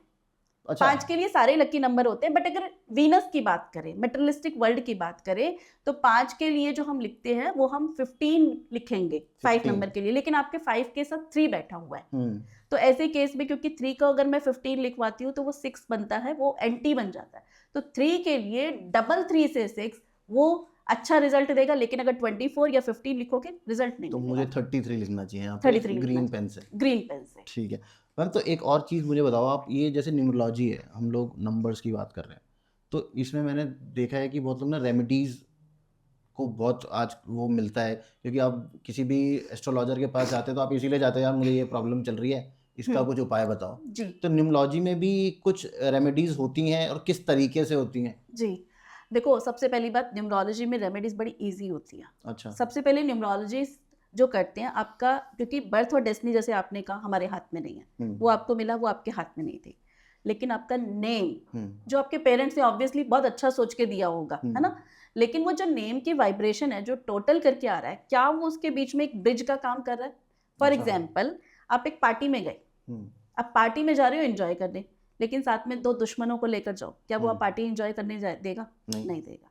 अच्छा, 5 के लिए सारे लकी नंबर होते हैं, बट अगर वीनस की बात करें, मेटेरियलिस्टिक वर्ल्ड की बात करें, तो 5 के लिए जो हम लिखते हैं वो हम 15 लिखेंगे 5 15, नंबर के लिए, लेकिन आपके 5 के साथ 3 बैठा हुआ है। तो ऐसे केस में क्योंकि 3 को अगर मैं 15 लिखवाती हूँ तो वो 6 बनता है, वो एंटी बन जाता है। तो 3 के लिए डबल 3 से 6 वो अच्छा रिजल्ट देगा, लेकिन अगर 24 या 15 लिखोगे रिजल्ट नहीं तो मिलेगा। मुझे 33 लिखना चाहिए यहाँ पे 33 ग्रीन पेन से। ग्रीन पेन से। ठीक है मैम। तो एक और चीज़ मुझे बताओ आप, ये जैसे न्यूमरोलॉजी है, हम लोग नंबर्स की बात कर रहे हैं, तो इसमें मैंने देखा है कि बहुत लोग ना रेमेडीज़ को बहुत आज वो मिलता है, क्योंकि आप किसी भी एस्ट्रोलॉजर के पास जाते हैं तो आप इसीलिए जाते हैं यार मुझे ये प्रॉब्लम चल रही है, इसका कुछ उपाय बताओ। जी। तो न्यूमरोलॉजी में भी कुछ रेमेडीज़ होती हैं, और किस तरीके से होती हैं? जी, देखो सबसे पहली बात, न्यूमरोलॉजी में रेमेडीज बड़ी इजी होती है। अच्छा, सबसे पहले न्यूमरोलॉजिस्ट जो करते हैं आपका, क्योंकि बर्थ और डेस्टिनी जैसे आपने कहा हमारे हाथ में नहीं है, वो आपको मिला, वो आपके हाथ में नहीं थी, लेकिन आपका नेम जो आपके पेरेंट्स ने ऑब्वियसली बहुत अच्छा सोच के दिया होगा, है ना, लेकिन वो जो नेम की वाइब्रेशन है जो टोटल करके आ रहा है, क्या वो उसके बीच में एक ब्रिज का काम कर रहा है। फॉर एग्जाम्पल आप एक पार्टी में गए, आप पार्टी में जा रहे हो एंजॉय करने, लेकिन साथ में 2 दुश्मनों को लेकर जाओ, क्या वो आप पार्टी एंजॉय करने देगा? नहीं देगा।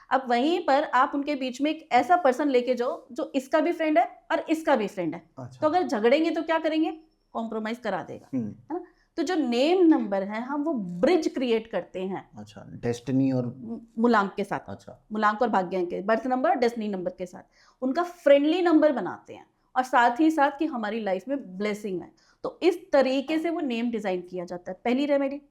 अब वहीं पर आप उनके बीच में एक ऐसा पर्सन लेके जाओ जो इसका भी फ्रेंड है और इसका भी फ्रेंड है। अच्छा, तो अगर झगड़ेंगे तो क्या करेंगे, कॉम्प्रोमाइज करा देगा, है ना। तो जो नेम नंबर है हम वो ब्रिज क्रिएट करते हैं। अच्छा, डेस्टिनी और मूलांक के साथ। अच्छा, मूलांक और भाग्यांक के, बर्थ नंबर और डेस्टिनी नंबर के साथ उनका फ्रेंडली नंबर बनाते हैं, और साथ ही साथ कि हमारी लाइफ में ब्लेसिंग है। तो इस तरीके से वो नेम डिजाइन किया जाता है, पहली रेमेडी।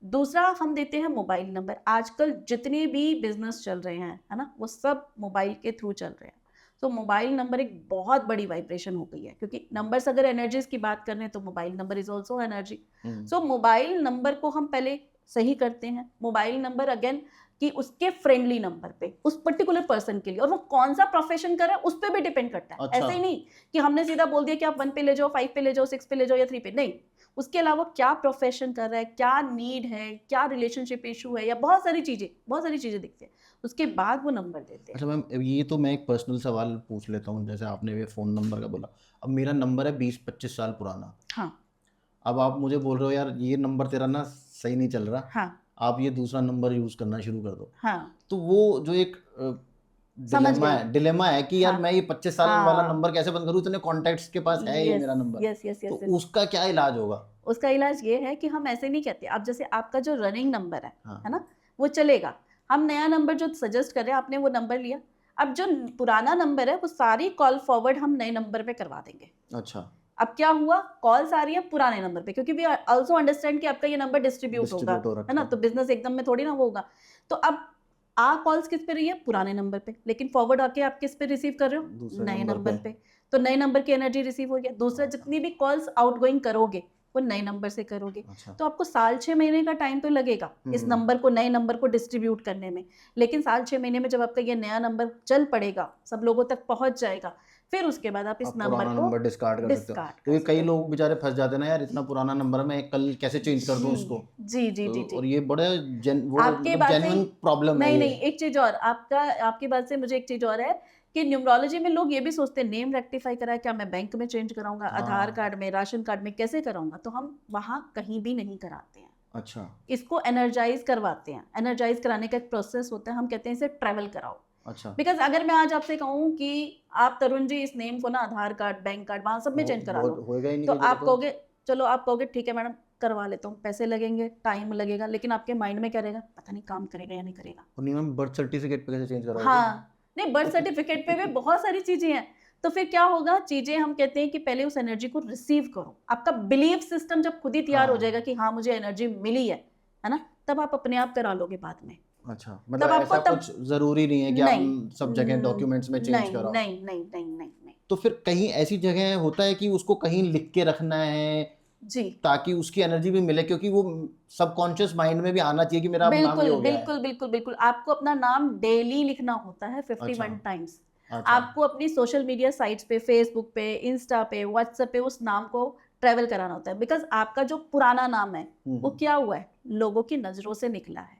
दूसरा हम देते हैं मोबाइल नंबर। आजकल जितने भी बिजनेस चल रहे हैं, है ना, वो सब मोबाइल के थ्रू चल रहे हैं। तो मोबाइल नंबर एक बहुत बड़ी वाइब्रेशन हो गई है, क्योंकि नंबर्स अगर एनर्जीज की बात कर रहे हैं तो mobile number is also energy. So mobile number को हम पहले सही करते हैं। मोबाइल नंबर अगेन कि उसके फ्रेंडली नंबर पे उस पर्टिकुलर पर्सन के लिए, और वो कौन सा प्रोफेशन कर रहा है उस पर भी डिपेंड करता है। अच्छा। ऐसे ही नहीं कि हमने सीधा बोल दिया कि आप 1 पे ले जाओ, 5 पे ले जाओ, 6 पे ले जाओ या 3 पे, नहीं, उसके अलावा क्या प्रोफेशन कर रहा है, क्या नीड है, क्या रिलेशनशिप इशू है, या बहुत सारी चीजें दिखती है, उसके बाद वो नंबर देते हैं। अच्छा मैम, ये तो मैं एक पर्सनल सवाल पूछ लेता हूँ, जैसे आपने ये फ़ोन नंबर का बोला, अब मेरा नंबर है 20-25 साल पुराना, हाँ अब आप मुझे बोल रहे हो यार ये नंबर तेरा ना सही नहीं चल रहा, हाँ आप ये दूसरा नंबर यूज़ करना शुरू कर दो, हाँ, तो वो जो एक समझ डिलेमा है कि यार हाँ मैं ये 25 साल वाला हाँ, नंबर कैसे बंद करूँ, इतने कॉन्टैक्ट्स के पास है ये यस मेरा नंबर, यस यस तो यस। उसका क्या इलाज होगा? उसका इलाज ये है कि हम ऐसे नहीं कहते, अब जैसे आपका जो रनिंग नंबर हाँ है ना, वो चलेगा। हम नया नंबर जो सजेस्ट कर रहे हैं, आपने वो नंबर लिया, अब जो पुराना नंबर है वो सारी कॉल फॉरवर्ड हम नए नंबर पे करवा देंगे। अच्छा, अब क्या हुआ, कॉल्स आ रही है पुराने नंबर पे, क्योंकि वी आल्सो अंडरस्टैंड कि आपका ये नंबर डिस्ट्रीब्यूट होगा, डिस्ट्रीब्यूट हो है रखा ना, है तो बिजनेस एकदम में थोड़ी ना वो होगा। तो अब आ कॉल्स किस पे रही है, पुराने नंबर पे, लेकिन फॉरवर्ड आके आप किस पे रिसीव कर रहे हो, दूसरे नए नंबर नंबर पे। पे। तो नए नंबर की एनर्जी रिसीव हो गया, दूसरा जितनी भी कॉल्स आउटगोइंग करोगे वो नए नंबर से करोगे। अच्छा, तो आपको साल 6 महीने का टाइम तो लगेगा इस नंबर को, नए नंबर को डिस्ट्रीब्यूट करने में, लेकिन साल 6 महीने में जब आपका ये नया नंबर चल पड़ेगा, सब लोगों तक पहुंच जाएगा, फिर उसके बाद आप इस आप नंबर पुराना को नंबर डिस्कार्ड कर सकते हो, डिस्कार्ड कर क्योंकि सकते कई हो। लोग बेचारे फंस जाते हैं ना यार, इतना पुराना नंबर है मैं कल कैसे चेंज कर दूं जी उसको, जी जी जी तो जी। और ये बड़े वो आपके मतलब बात से जेन्युइन प्रॉब्लम है नहीं ये। नहीं, एक चीज और आपकी बात से मुझे एक चीज और है कि न्यूमरोलॉजी में लोग ये भी सोचते हैं नेम रेक्टिफाई करा है, क्या मैं बैंक में चेंज कराऊंगा, आधार हाँ, कार्ड में, राशन कार्ड में कैसे कराऊंगा, तो हम वहां कहीं भी नहीं कराते हैं, अच्छा इसको एनर्जाइज करवाते हैं। एनर्जाइज कराने का एक प्रोसेस होता है, हम कहते हैं इसे ट्रैवल कराओ। अच्छा, बिकॉज अगर मैं आज आपसे कहूँ कि आप तरुण जी इस नेम को ना आधार कार्ड, बैंक कार्ड, वहां सब में चेंज करा लो, होएगा ही नहीं तो कई जगह आप तो। कहोगे, चलो आप कहोगे ठीक है मैडम करवा लेता हूँ, पैसे लगेंगे, टाइम लगेगा, लेकिन आपके माइंड में क्या रहेगा, पता नहीं काम करेगा या नहीं करेगा। और नहीं मैम, बर्थ सर्टिफिकेट पे कैसे चेंज कराओगे? हाँ, नहीं बर्थ सर्टिफिकेट पे भी बहुत सारी चीजें हैं। तो फिर क्या होगा, चीजें हम कहते हैं कि पहले उस एनर्जी को रिसीव करो, आपका बिलीफ सिस्टम जब खुद ही तैयार हो जाएगा हाँ, कि हाँ मुझे एनर्जी मिली है ना, तब आप अपने आप करा लोगे बाद में। अच्छा, मतलब तब आपको ऐसा तब कुछ जरूरी नहीं है कि आप नहीं सब जगह डॉक्यूमेंट्स में चेंज नहीं कराओ, नहीं नहीं नहीं नहीं नहीं। तो फिर कहीं ऐसी जगह होता है कि उसको कहीं लिख के रखना है जी ताकि उसकी एनर्जी भी मिले, क्योंकि वो सबकॉन्शियस माइंड में भी आना चाहिए कि मेरा अब नाम ये बिल्कुल हो गया है। बिल्कुल बिल्कुल बिल्कुल, आपको अपना नाम डेली लिखना होता है अच्छा, 51 टाइम्स। अच्छा, आपको अपनी सोशल मीडिया साइट्स पे, फेसबुक पे, इंस्टा पे, व्हाट्सएप पे उस नाम को ट्रेवल कराना होता है, बिकॉज आपका जो पुराना नाम है वो क्या हुआ है, लोगों की नजरों से निकला है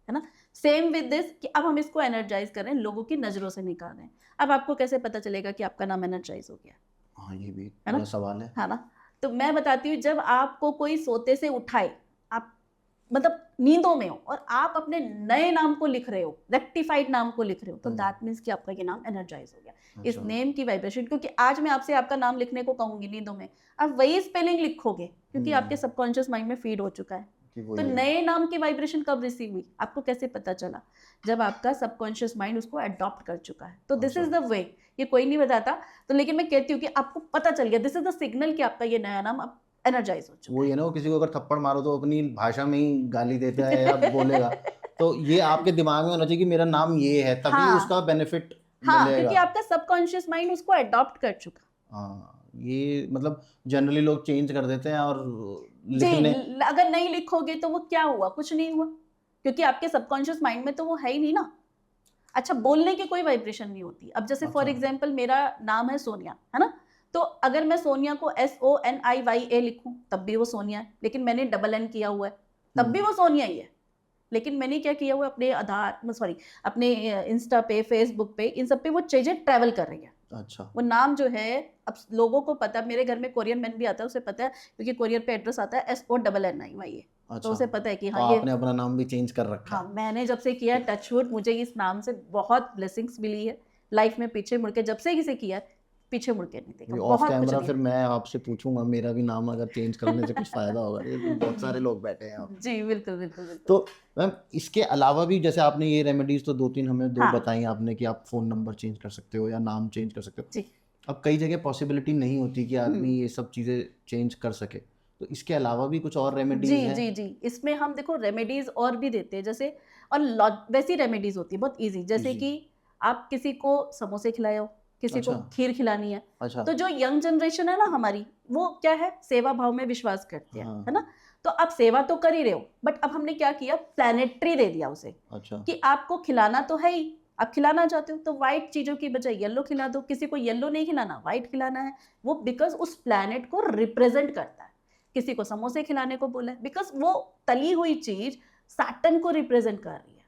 ना। सेम विद दिस कि अब हम इसको एनर्जाइज कर रहे हैं, लोगों की नजरों से निकाल रहे हैं। अब आपको कैसे पता चलेगा कि आपका नाम एनर्जाइज हो गया, हाँ ये भी एक है ना, बड़ा सवाल है। है ना। तो मैं बताती हूँ, जब आपको कोई सोते से उठाए, आप मतलब नींदों में हो और आप अपने नए नाम को लिख रहे हो, रेक्टिफाइड नाम को लिख रहे हो, तो दैट मीन्स कि आपका ये नाम एनर्जाइज हो गया। इस अच्छा, नेम की वाइब्रेशन, क्योंकि आज मैं आपसे आपका नाम लिखने को कहूंगी नींदों में, आप वही स्पेलिंग लिखोगे क्योंकि आपके सबकॉन्शियस माइंड में फीड हो चुका है। कि तो वही है। नए नाम की वाइब्रेशन कब रिसीव हुई, आपको कैसे पता चला, जब आपका सबकॉन्शियस माइंड उसको अडॉप्ट कर चुका है। तो दिस अच्छा, इज द वे, ये कोई नहीं बताता, तो लेकिन मैं कहती हूँ कि आपको पता चल गया, दिस इज द सिग्नल कि आपका ये नया नाम अब एनर्जाइज हो चुका वही है ना, वो किसी को अगर थप्पड़ मारो तो अपनी भाषा में ही गाली देता है या बोलेगा, है। तो ये आपके दिमाग में होना चाहिए कि मेरा नाम ये है, तभी हाँ उसका बेनिफिट हाँ, मिलेगा। क्योंकि आपका सबकॉन्शियस माइंड उसको अडॉप्ट कर चुका। हाँ, ये मतलब जनरली लोग चेंज कर देते हैं और जी, लिखने। अगर नहीं लिखोगे तो वो क्या हुआ, कुछ नहीं हुआ, क्योंकि आपके सबकॉन्शियस माइंड में तो वो है ही नहीं ना। अच्छा, बोलने की कोई वाइब्रेशन नहीं होती। अब जैसे फॉर अच्छा, एग्जांपल मेरा नाम है सोनिया, है ना, तो अगर मैं सोनिया को SONIYA लिखूं तब भी वो सोनिया है, लेकिन मैंने डबल N किया हुआ है तब भी वो सोनिया ही है। लेकिन मैंने क्या किया हुआ है, अपने आधार सॉरी अपने इंस्टा पे, फेसबुक पे, इन सब पे वो चीजें ट्रैवल कर रही है। अच्छा, वो नाम जो है, अब लोगों को पता है, मेरे घर में कोरियन मैन भी आता है, उसे पता है, क्योंकि कोरियर पे एड्रेस आता है SONNIYA, तो अच्छा, उसे पता है कि तो हाँ ये, आपने अपना नाम भी चेंज कर रखा हाँ है। मैंने जब से किया टचवुड, मुझे इस नाम से बहुत ब्लेसिंग्स मिली है लाइफ में। पीछे मुड़ के जब से किसी किया, पीछे मुड़ के नहीं देखा, ये ऑफ बहुत कुछ कैमरा दिया। फिर मैं आपसे पूछूंगा मेरा भी नाम अगर चेंज करने से कुछ फायदा होगा, ये तो बहुत सारे लोग बैठे हैं आप। जी बिल्कुल बिल्कुल बिल्कुल। तो मैम इसके अलावा भी जैसे आपने ये रेमेडीज तो दो तीन हमें दो हाँ बताई आपने कि आप फ़ोन नंबर चेंज कर सकते हो या नाम चेंज कर सकते हो, जी अब कई जगह पॉसिबिलिटी नहीं होती कि आदमी ये सब चीज़ें चेंज कर सके, तो इसके अलावा भी कुछ और रेमेडीज जी हैं? जी जी, इसमें हम देखो रेमेडीज और भी देते हैं, जैसे और वैसी रेमेडीज होती है बहुत इजी, जैसे जी, कि आप किसी को समोसे खिलाए हो, किसी को अच्छा, खीर खिलानी है। अच्छा, तो जो यंग जनरेशन है ना हमारी, वो क्या है, सेवा भाव में विश्वास करते हैं, है हाँ, ना। तो आप सेवा तो कर ही रहे हो, बट अब हमने क्या किया, प्लानेटरी दे दिया उसे, अच्छा, कि आपको खिलाना तो है ही, आप खिलाना चाहते हो तो व्हाइट चीजों की बजाय येलो खिला दो, किसी को येलो नहीं खिलाना, व्हाइट खिलाना है, वो बिकॉज उस प्लैनेट को रिप्रेजेंट करता है किसी को समोसे खिलाने को बोला है, बिकॉज वो तली हुई चीज सैटर्न को रिप्रेजेंट कर रही है,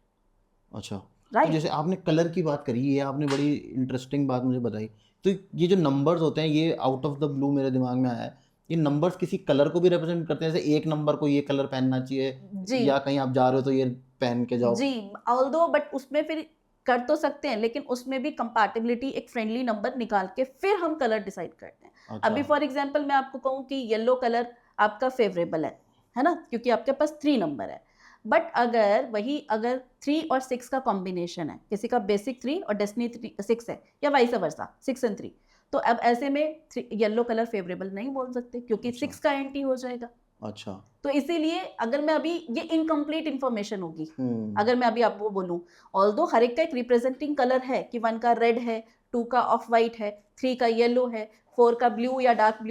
अच्छा, तो राइट? जैसे आपने कलर की बात करी, ये आपने बड़ी इंटरेस्टिंग बात मुझे बताई। तो ये जो नंबर्स होते हैं, ये आउट ऑफ द ब्लू मेरे दिमाग में आया है, ये नंबर्स किसी कलर को भी रिप्रेजेंट करते हैं, जैसे एक नंबर को ये कलर पहनना चाहिए, जी या कहीं आप जा रहे हो तो ये पहन के जाओ। जी, ऑल्दो बट उसमें फिर कर तो सकते हैं, लेकिन उसमें भी कंपैटिबिलिटी, एक फ्रेंडली नंबर निकाल के फिर हम कलर डिसाइड करते हैं। अच्छा, अभी फॉर एग्जांपल मैं आपको कहूँ कि येलो कलर आपका फेवरेबल है ना, क्योंकि आपके पास 3 नंबर है। बट अगर 3 और 6 का कॉम्बिनेशन है, किसी का बेसिक 3 और डेस्टिनी 6 है, या वाइस वर्सा 6 एंड 3, तो अब ऐसे में येलो कलर फेवरेबल नहीं बोल सकते, क्योंकि अच्छा। 6 का एंटी हो जाएगा। अच्छा, तो इसीलिए अगर मैं अभी, ये इनकम्प्लीट इंफॉर्मेशन होगी हम्म, अगर मैं अभी आपको बोलूं, ऑल्दो हर एक का एक रिप्रेजेंटिंग कलर है कि 1 का रेड है, 2 का ऑफ वाइट है, 3 का येलो है, 4 का ब्लू या डार्क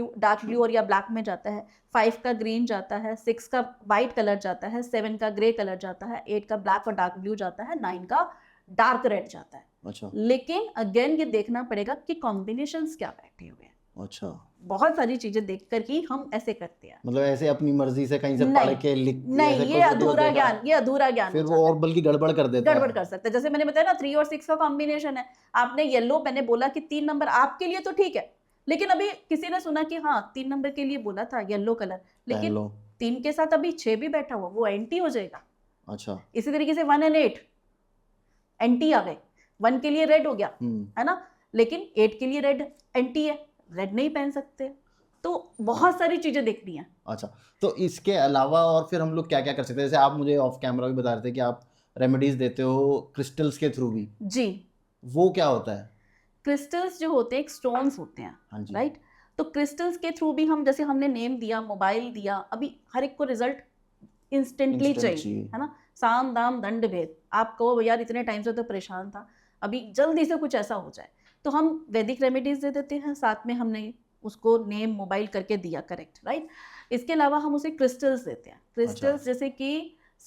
ब्लू और या ब्लैक में जाता है, 5 का ग्रीन जाता है, 6 का वाइट कलर जाता है, 7 का ग्रे कलर जाता है, 8 का ब्लैक और डार्क ब्लू जाता है, 9 का डार्क रेड जाता है। अच्छा, लेकिन अगेन ये देखना पड़ेगा कि कॉम्बिनेशंस क्या बैठे हुए हैं। अच्छा, बहुत सारी चीजें देखकर ही हम ऐसे करते हैं। मतलब ऐसे अपनी मर्जी से कहीं से नहीं, पढ़ के लिख, नहीं, ऐसे ये कोई वीडियो अधूरा देखा, ज्ञान, ये अधूरा ज्ञान फिर हो वो जाता और है, बल्कि गड़बड़ कर देता गड़बड़ है। कर सकते हैं। जैसे मैंने बताया ना 3 और 6 का कॉम्बिनेशन है, आपने येलो, मैंने बोला कि 3 नंबर आपके लिए तो ठीक है, लेकिन अभी किसी ने सुना कि हाँ 3 नंबर के लिए बोला था येलो कलर, पहन लेकिन लो। 3 के साथ अभी 6 भी बैठा हुआ, वो एंटी हो जाएगा। अच्छा, इसी तरीके से 1 एंड 8 एंटी आ गए, 1 के लिए रेड हो गया, है ना, लेकिन 8 के लिए रेड एंटी है, रेड नहीं पहन सकते। तो बहुत सारी चीजें देखनी है। अच्छा, तो इसके अलावा और फिर हम लोग क्या क्या कर सकते हैं? जैसे आप मुझे ऑफ कैमरा भी बता रहे थे कि आप रेमेडीज देते हो क्रिस्टल्स के थ्रू भी, जी, वो क्या होता है? क्रिस्टल्स जो होते हैं एक स्टोन्स होते हैं, हाँ जी, राइट? तो क्रिस्टल्स के थ्रू भी हम, जैसे हमने नेम दिया, मोबाइल दिया, अभी हर एक को रिजल्ट इंस्टेंटली इंस्टेंट चाहिए, चाहिए। है ना, साम दाम दंड भेद। आप कहो यार इतने टाइम से तो परेशान था, अभी जल्दी से कुछ ऐसा हो जाए, तो हम वैदिक रेमेडीज दे देते हैं, साथ में हमने उसको नेम मोबाइल करके दिया, करेक्ट, राइट? इसके अलावा हम उसे क्रिस्टल्स देते हैं। क्रिस्टल्स जैसे कि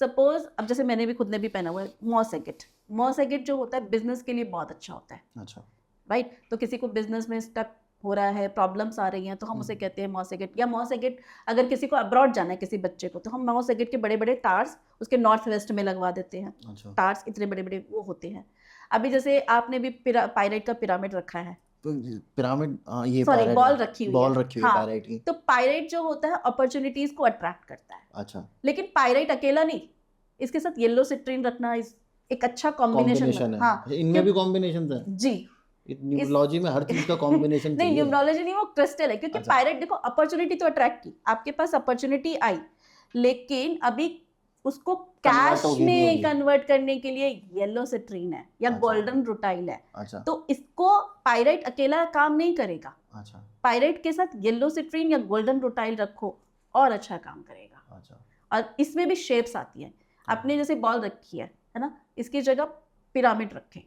सपोज, अब जैसे मैंने भी खुद ने भी पहना हुआ है मॉस एगेट। मॉस एगेट जो होता है बिजनेस के लिए बहुत अच्छा होता है, अच्छा, राइट? तो किसी को बिजनेस में स्टक हो रहा है, प्रॉब्लम्स आ रही हैं, तो हम उसे कहते हैं मॉस एगेट। या मॉस एगेट, अगर किसी को अब्रॉड जाना है किसी बच्चे को, तो हम मॉस एगेट के बड़े बड़े टार्स उसके नॉर्थ वेस्ट में लगवा देते हैं। अच्छा, टार्स इतने बड़े बड़े वो होते हैं। अभी जैसे आपने भी पायरेट का पिरामिड रखा है, तो पिरामिड, हाँ, ये सॉरी पैरेट बॉल रखी हुई बॉल है, रखी हुई हाँ, पैरेट की। तो पायरेट जो होता है अपॉर्चुनिटीज को अट्रैक्ट करता है। अच्छा, लेकिन पायरेट अकेला नहीं, इसके साथ येलो सिट्रीन रखना एक अच्छा कॉम्बिनेशन कॉम्बिनेशन, है। हाँ, अच्छा, इनमें भी कॉम्बिनेशन है? जी। न्यूमरोलॉजी में हर चीज का कॉम्बिनेशन नहीं, चाहिए। न्यूमरोलॉजी नहीं, वो क्रिस्टल है, क्योंकि अच्छा, पायरेट देखो अपॉर्चुनिटी तो अट्रैक्ट की, आपके पास अपॉर्चुनिटी आई, लेकिन अभी उसको कन्वर्ट कैश होगी नहीं में होगी। कन्वर्ट करने के लिए येलो सिट्रीन है या अच्छा, गोल्डन रुटाइल है। अच्छा, तो इसको पायरेट अकेला काम नहीं करेगा, अच्छा, पायरेट के साथ येलो सिट्रीन या गोल्डन रुटाइल रखो और अच्छा काम करेगा। अच्छा, और इसमें भी शेप्स आती है, आपने जैसे बॉल रखी है ना, इसकी जगह पिरामिड रखें।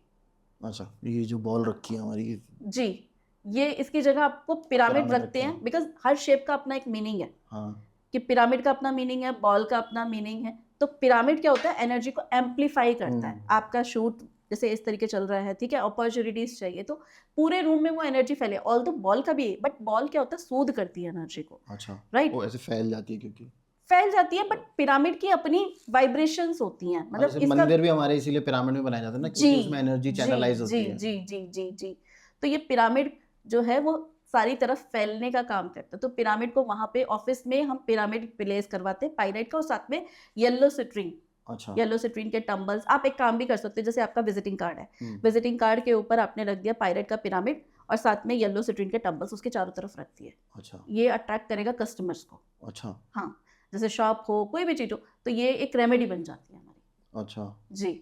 अच्छा, ये जो बॉल रखी है हमारी, जी, ये इसकी जगह आपको पिरामिड पिरामिड रखते रखें। हैं, बिकॉज हर शेप का अपना एक मीनिंग है, हाँ, कि पिरामिड का अपना मीनिंग है, बॉल का अपना मीनिंग है। तो पिरामिड क्या होता है, एनर्जी को एम्पलीफाई करता है। आपका शूट जैसे इस तरीके चल रहा है, ठीक है, अपॉर्चुनिटीज चाहिए, तो पूरे रूम में वो एनर्जी फैले। ऑल तो बॉल का भी, बट बॉल क्या होता है, सूद करती है एनर्जी को, अच्छा, राइट? वो ऐसे फैल जाती है क्योंकि, फैल जाती है, बट पिरामिड की अपनी वाइब्रेशंस होती हैं, मतलब जैसे इसका, मंदिर भी हमारे इसीलिए पिरामिड में बनाए जाते हैं ना, जी क्योंकि उसमें एनर्जी जी चैनलाइज जी होती है। जी जी जी जी। तो ये पिरामिड जो है वो सारी तरफ फैलने का काम करता है। तो पिरामिड को वहां पे ऑफिस में हम पिरामिड प्लेस करवाते हैं पायरेट का, और साथ में येलो सिट्रीन, अच्छा, येलो सिट्रीन के टम्बल्स। आप एक काम भी कर सकते हो, जैसे आपका विजिटिंग कार्ड है, विजिटिंग कार्ड के ऊपर आपने रख दिया पायरेट का पिरामिड और साथ में येलो सिट्रीन के टम्बल्स उसके चारों तरफ रख दिए। अच्छा, ये अट्रैक्ट करेगा कस्टमर्स को। अच्छा, हाँ, जैसे शॉप हो, कोई भी चीज हो, तो ये एक रेमेडी बन जाती है हमारी। अच्छा, जी।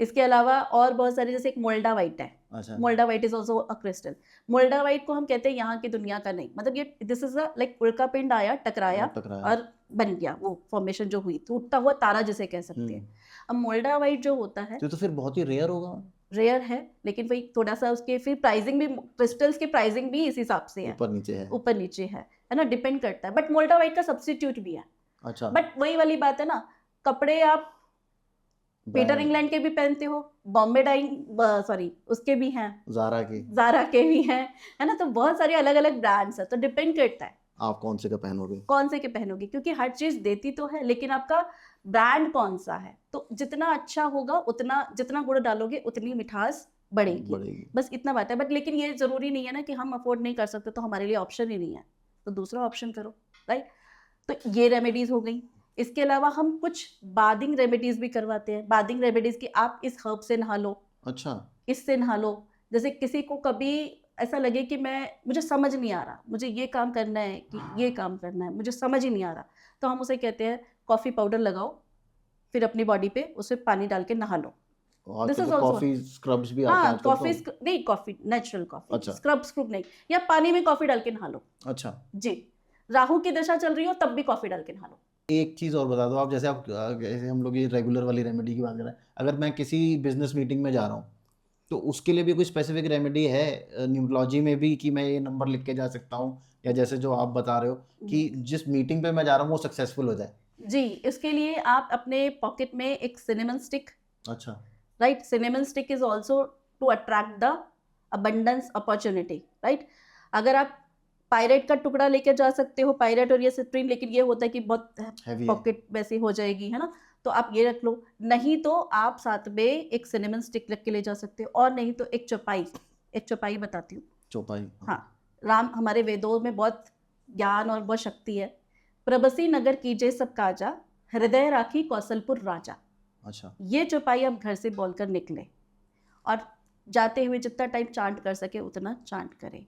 इसके अलावा और बहुत सारी, जैसे एक मोल्डा वाइट है, अच्छा, moldavite is also a crystal. Moldavite को हम कहते हैं यहाँ की दुनिया का नहीं, मतलब ये दिस इज लाइक उल्का पिंड आया, टकराया टकराया। और बन गया, वो फॉर्मेशन जो हुई, टूटता हुआ तारा जिसे कह सकते हैं। अब मोल्डा वाइट जो होता है तो फिर बहुत ही रेयर होगा। रेयर है, लेकिन वही थोड़ा सा उसके फिर प्राइसिंग भी, क्रिस्टल्स की प्राइसिंग भी इस हिसाब से है, ऊपर नीचे है। ऊपर नीचे है ना, डिपेंड करता है। बट मोल्डा वाइट का सब्स्टिट्यूट भी है। अच्छा, बट वही वाली बात है ना, कपड़े आप पीटर इंग्लैंड के भी पहनते हो, बॉम्बे डाइंग, सॉरी उसके भी हैं, ज़ारा की। ज़ारा के भी हैं, है ना, तो बहुत सारे अलग अलग ब्रांड्स है, तो डिपेंड करता है आप कौन से का पहनोगे। कौन से के पहनोगे, क्योंकि हर चीज देती तो है, लेकिन आपका ब्रांड कौन सा है। तो जितना अच्छा होगा उतना, जितना गुड़ डालोगे उतनी मिठास बढ़ेगी। बस इतना बात है। बट लेकिन ये जरूरी नहीं है ना कि हम अफोर्ड नहीं कर सकते तो हमारे लिए ऑप्शन ही नहीं है, तो दूसरा ऑप्शन करो, राइट। तो ये रेमेडीज हो गई। इसके अलावा हम कुछ बादिंग रेमेडीज भी करवाते हैं। बादिंग रेमेडीज की आप इस हर्ब से नहा लो, अच्छा, इससे नहा लो। जैसे किसी को कभी ऐसा लगे कि मुझे समझ नहीं आ रहा, मुझे ये काम करना है कि ये काम करना है, मुझे समझ ही नहीं आ रहा, तो हम उसे कहते हैं कॉफ़ी पाउडर लगाओ, फिर अपनी बॉडी पे उसे पानी डाल के नहा लो। This is also, coffee scrubs भी आते हैं हाँ आजकल कॉफी तो। नहीं, कॉफी नेचुरल कॉफी, अच्छा। स्क्रब नहीं, या पानी में कॉफी डाल के नहा लो। अच्छा जी, राहु की दशा चल रही हो तब भी कॉफी डाल के नहा लो। एक चीज़ और बता दो आप, जैसे हम लोग ये रेगुलर वाली रेमेडी की बात कर रहे हैं, अगर मैं किसी बिजनेस मीटिंग में जा रहा हूँ तो उसके लिए भी कोई स्पेसिफिक रेमेडी है न्यूमरोलॉजी में भी, कि मैं ये नंबर लिख के जा सकता हूँ, या जैसे जो आप बता रहे हो कि जिस मीटिंग पे मैं जा रहा हूँ वो सक्सेसफुल हो जाए। जी, इसके लिए आप अपने पॉकेट में एक सिनेमन स्टिक, अच्छा, right, cinnamon stick is also to attract the abundance opportunity, right. अगर आप पायरेट का टुकड़ा लेकर जा सकते हो, पायरेट और ये सिट्रीन, लेकिन ये होता है कि बहुत पॉकेट वैसी हो जाएगी, है ना, तो आप ये रख लो। नहीं तो आप साथ में एक सिनेमन स्टिक रख के ले जा सकते हो, और नहीं तो एक चौपाई बताती हूँ। चौपाई, हाँ, राम हमारे वेदों में बहुत ज्ञान और बहुत शक्ति है। प्रबसी नगर कीजे सब काजा, हृदय राखी कौशलपुर राजा। अच्छा, ये चौपाई आप घर से बोलकर निकले, और जाते हुए जितना टाइम चांट कर सके उतना चांट करें।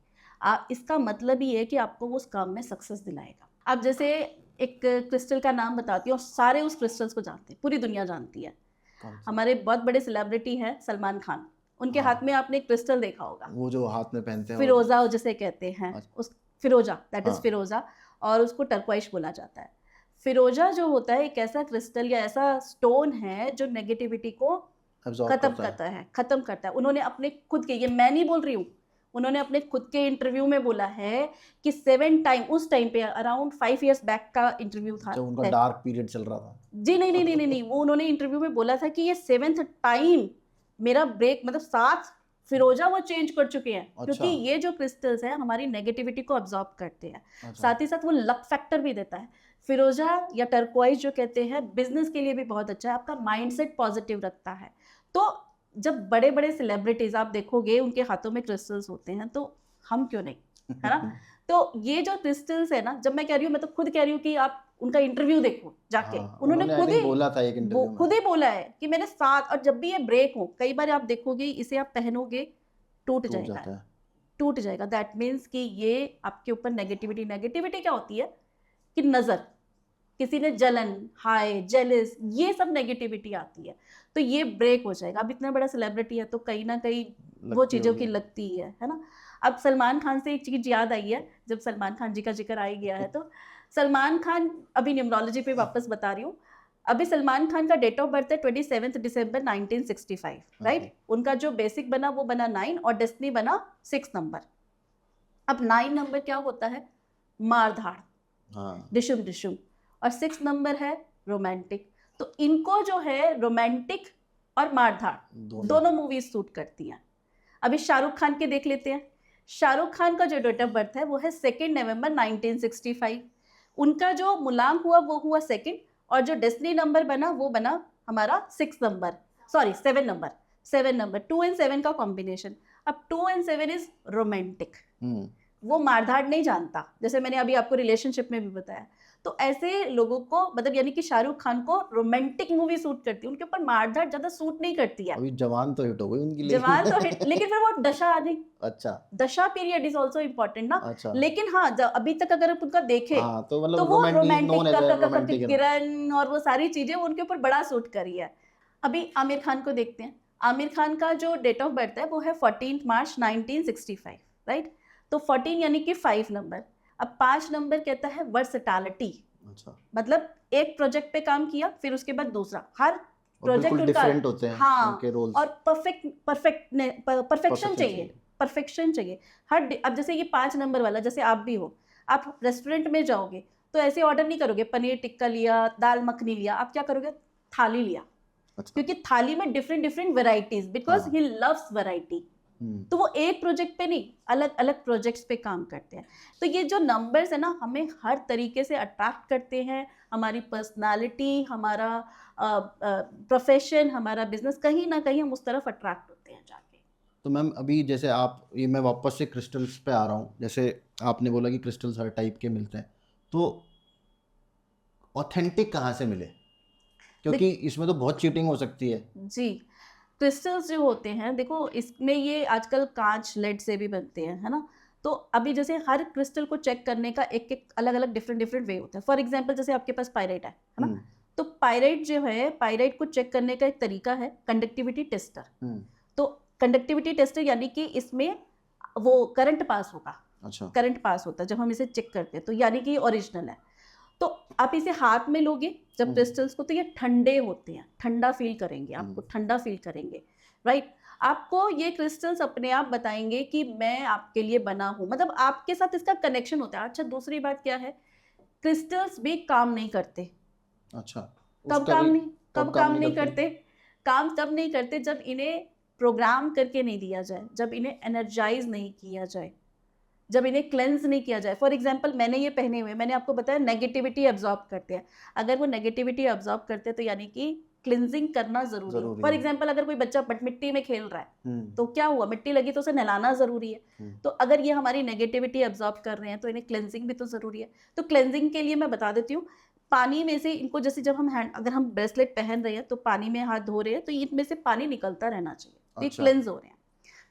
इसका मतलब ही है कि आपको वो उस काम में सक्सेस दिलाएगा। अब जैसे एक क्रिस्टल का नाम बताती हूँ, और सारे उस क्रिस्टल्स को जानते हैं, पूरी दुनिया जानती है। हमारे बहुत बड़े सेलिब्रिटी हैं सलमान खान, उनके हाथ में आपने क्रिस्टल देखा होगा, वो जो हाथ में पहनते हैं, फिरोजा जिसे कहते हैं, उस फिरोजा, दैट इज हाँ। फिरोजा, और उसको टर्क्वाइश बोला जाता है। फिरोजा जो होता है एक ऐसा क्रिस्टल या ऐसा स्टोन है जो नेगेटिविटी को खत्म करता है। उन्होंने अपने खुद के, ये मैं नहीं बोल रही हूँ, उन्होंने अपने खुद के इंटरव्यू में बोला है कि 7 टाइम, उस टाइम पे अराउंड 5 years बैक का इंटरव्यू था, जब उनका डार्क पीरियड चल रहा था। जी नहीं, वो उन्होंने इंटरव्यू में बोला था कि ये 7th टाइम मेरा ब्रेक, मतलब 7 फिरोजा वो चेंज कर चुके हैं। अच्छा। क्योंकि ये जो क्रिस्टल्स है हमारी नेगेटिविटी को अब्सॉर्ब करते हैं। अच्छा। साथ ही साथ वो लक फैक्टर भी देता है। फिरोजा या टर्क्वाइज जो कहते हैं बिजनेस के लिए भी बहुत अच्छा है, आपका माइंडसेट पॉजिटिव रखता है। तो जब बड़े बड़े सेलिब्रिटीज आप देखोगे उनके हाथों में क्रिस्टल्स होते हैं, तो हम क्यों नहीं, है ना। तो ये जो क्रिस्टल्स है ना, जब मैं कह रही हूँ, मैं तो खुद कह रही हूँ कि आप उनका इंटरव्यू देखो जाके। हाँ, उन्होंने खुद ही बोला था एक इंटरव्यू में, खुद ही बोला है कि मैंने 7, और जब भी ये ब्रेक हो, कई बार आप देखोगे इसे आप पहनोगे टूट जाएगा। दैट मीन्स कि ये आपके ऊपर नेगेटिविटी क्या होती है कि नजर, किसी ने जलन, हाय, जेलिस, ये सब नेगेटिविटी आती है, तो ये ब्रेक हो जाएगा। अब इतना बड़ा सेलिब्रिटी है तो कहीं ना कहीं वो चीज़ों की लगती है ना। अब सलमान खान से एक चीज़ याद आई है, जब सलमान खान जी का जिक्र आ ही गया है, तो सलमान खान, अभी न्यूमरोलॉजी पे वापस बता रही हूँ, अभी सलमान खान का डेट ऑफ बर्थ है 27 दिसंबर 1965, राइट। उनका जो बेसिक बना वो बना 9, और डेस्टिनी बना 6 नंबर। अब 9 नंबर क्या होता है, मारधाड़, डिशुम, और 6 नंबर है रोमांटिक। तो इनको जो है रोमांटिक और मारधाड़ दोनों मूवीज सूट करती हैं। अभी शाहरुख खान के देख लेते हैं। शाहरुख खान का जो डेट ऑफ बर्थ है वो है 2 नवंबर 1965। उनका जो मूलांक हुआ वो हुआ 2, और जो डेस्टिनी नंबर बना वो बना हमारा 7 नंबर 2 and 7 का कॉम्बिनेशन। अब 2 and 7 इज रोमांटिक, वो मारधाड़ नहीं जानता, जैसे मैंने अभी आपको रिलेशनशिप में भी बताया। तो ऐसे लोगों को, मतलब यानी कि शाहरुख खान को रोमांटिक मूवी सूट करती है, उनके ऊपर मारधाड़ ज्यादा सूट नहीं करती है। अभी जवान तो हिट हो गई उनकी, जवान तो हिट, लेकिन फिर वो दशा आ गई। अच्छा, दशा पीरियड इज आल्सो इम्पोर्टेंट ना। अच्छा। लेकिन हाँ, अभी तक अगर आप उनका देखें, तो वो रोमांटिक किरण और वो सारी चीजें उनके ऊपर बड़ा सूट करी है। अभी आमिर खान को देखते हैं। आमिर खान का जो डेट ऑफ बर्थ है वो है 14 मार्च 1965, राइट। तो 14 यानी कि 5 नंबर। अब 5 नंबर कहता है वर्सेटैलिटी, अच्छा, मतलब एक प्रोजेक्ट पे काम किया, फिर उसके बाद दूसरा, हर प्रोजेक्ट उनका डिफरेंट होते हैं, हाँ, उनके रोल्स, और परफेक्शन चाहिए हर। अब जैसे ये 5 नंबर वाला, जैसे आप भी हो, आप रेस्टोरेंट में जाओगे तो ऐसे ऑर्डर नहीं करोगे पनीर टिक्का लिया, दाल मखनी लिया, आप क्या करोगे, थाली लिया। अच्छा। क्योंकि थाली में different varieties, because he loves variety, तो वो एक प्रोजेक्ट पे नहीं, अलग अलग प्रोजेक्ट्स पे काम करते हैं। तो ये जो नंबर्स है ना, हमें हर तरीके से अट्रैक्ट करते हैं, हमारी पर्सनालिटी, हमारा प्रोफेशन, हमारा बिजनेस, कहीं ना कहीं हम उस तरफ अट्रैक्ट होते हैं जाके। तो मैम अभी जैसे आप ये, मैं वापस से क्रिस्टल्स पे आ रहा हूँ, जैसे आपने बोला कि क्रिस्टल्स हर टाइप के मिलते हैं, तो ऑथेंटिक कहाँ से मिले, क्योंकि इसमें तो बहुत चीटिंग हो सकती है। जी, क्रिस्टल्स जो होते हैं, देखो इसमें ये आजकल कांच लेड से भी बनते हैं, है ना। तो अभी जैसे हर क्रिस्टल को चेक करने का एक एक अलग अलग डिफरेंट वे होता है। फॉर एग्जांपल जैसे आपके पास पायराइट है ना, तो पायराइट जो है, पायराइट को चेक करने का एक तरीका है कंडक्टिविटी टेस्टर। तो कंडक्टिविटी टेस्टर यानी कि इसमें वो करंट पास होगा। अच्छा, करंट पास होता है जब हम इसे चेक करते हैं, तो यानी कि ये ओरिजिनल है। तो आप इसे हाथ में लोगे जब क्रिस्टल्स को, तो ये ठंडे होते हैं, ठंडा फील करेंगे, आपको ठंडा फील करेंगे, राइट। आपको ये क्रिस्टल्स अपने आप बताएंगे कि मैं आपके लिए बना हूं, मतलब आपके साथ इसका कनेक्शन होता है। अच्छा, दूसरी बात क्या है, क्रिस्टल्स भी काम नहीं करते। अच्छा, कब उसका काम भी नहीं, कब कब काम काम नहीं नहीं करते? करते? काम तब नहीं करते जब इन्हें प्रोग्राम करके नहीं दिया जाए, जब इन्हें एनर्जाइज नहीं किया जाए, जब इन्हें क्लेंस नहीं किया जाए। फॉर एग्जाम्पल मैंने ये पहने हुए, मैंने आपको बताया नेगेटिविटी एब्जॉर्ब करते हैं। अगर वो नेगेटिविटी एब्जॉर्ब करते हैं तो यानी कि क्लिनजिंग करना जरूरी है। फॉर एग्जाम्पल अगर कोई बच्चा मिट्टी में खेल रहा है, तो क्या हुआ, मिट्टी लगी तो उसे नहलाना जरूरी है। तो अगर ये हमारी नेगेटिविटी एब्जॉर्ब कर रहे हैं तो इन्हें क्लेंजिंग भी तो जरूरी है। तो क्लेंजिंग के लिए मैं बता देती हूँ, पानी में से इनको, जैसे जब हम अगर हम ब्रेसलेट पहन रहे हैं तो पानी में हाथ धो रहे हैं, तो इनमें से पानी निकलता रहना चाहिए, तो ये क्लेंज हो रहे हैं।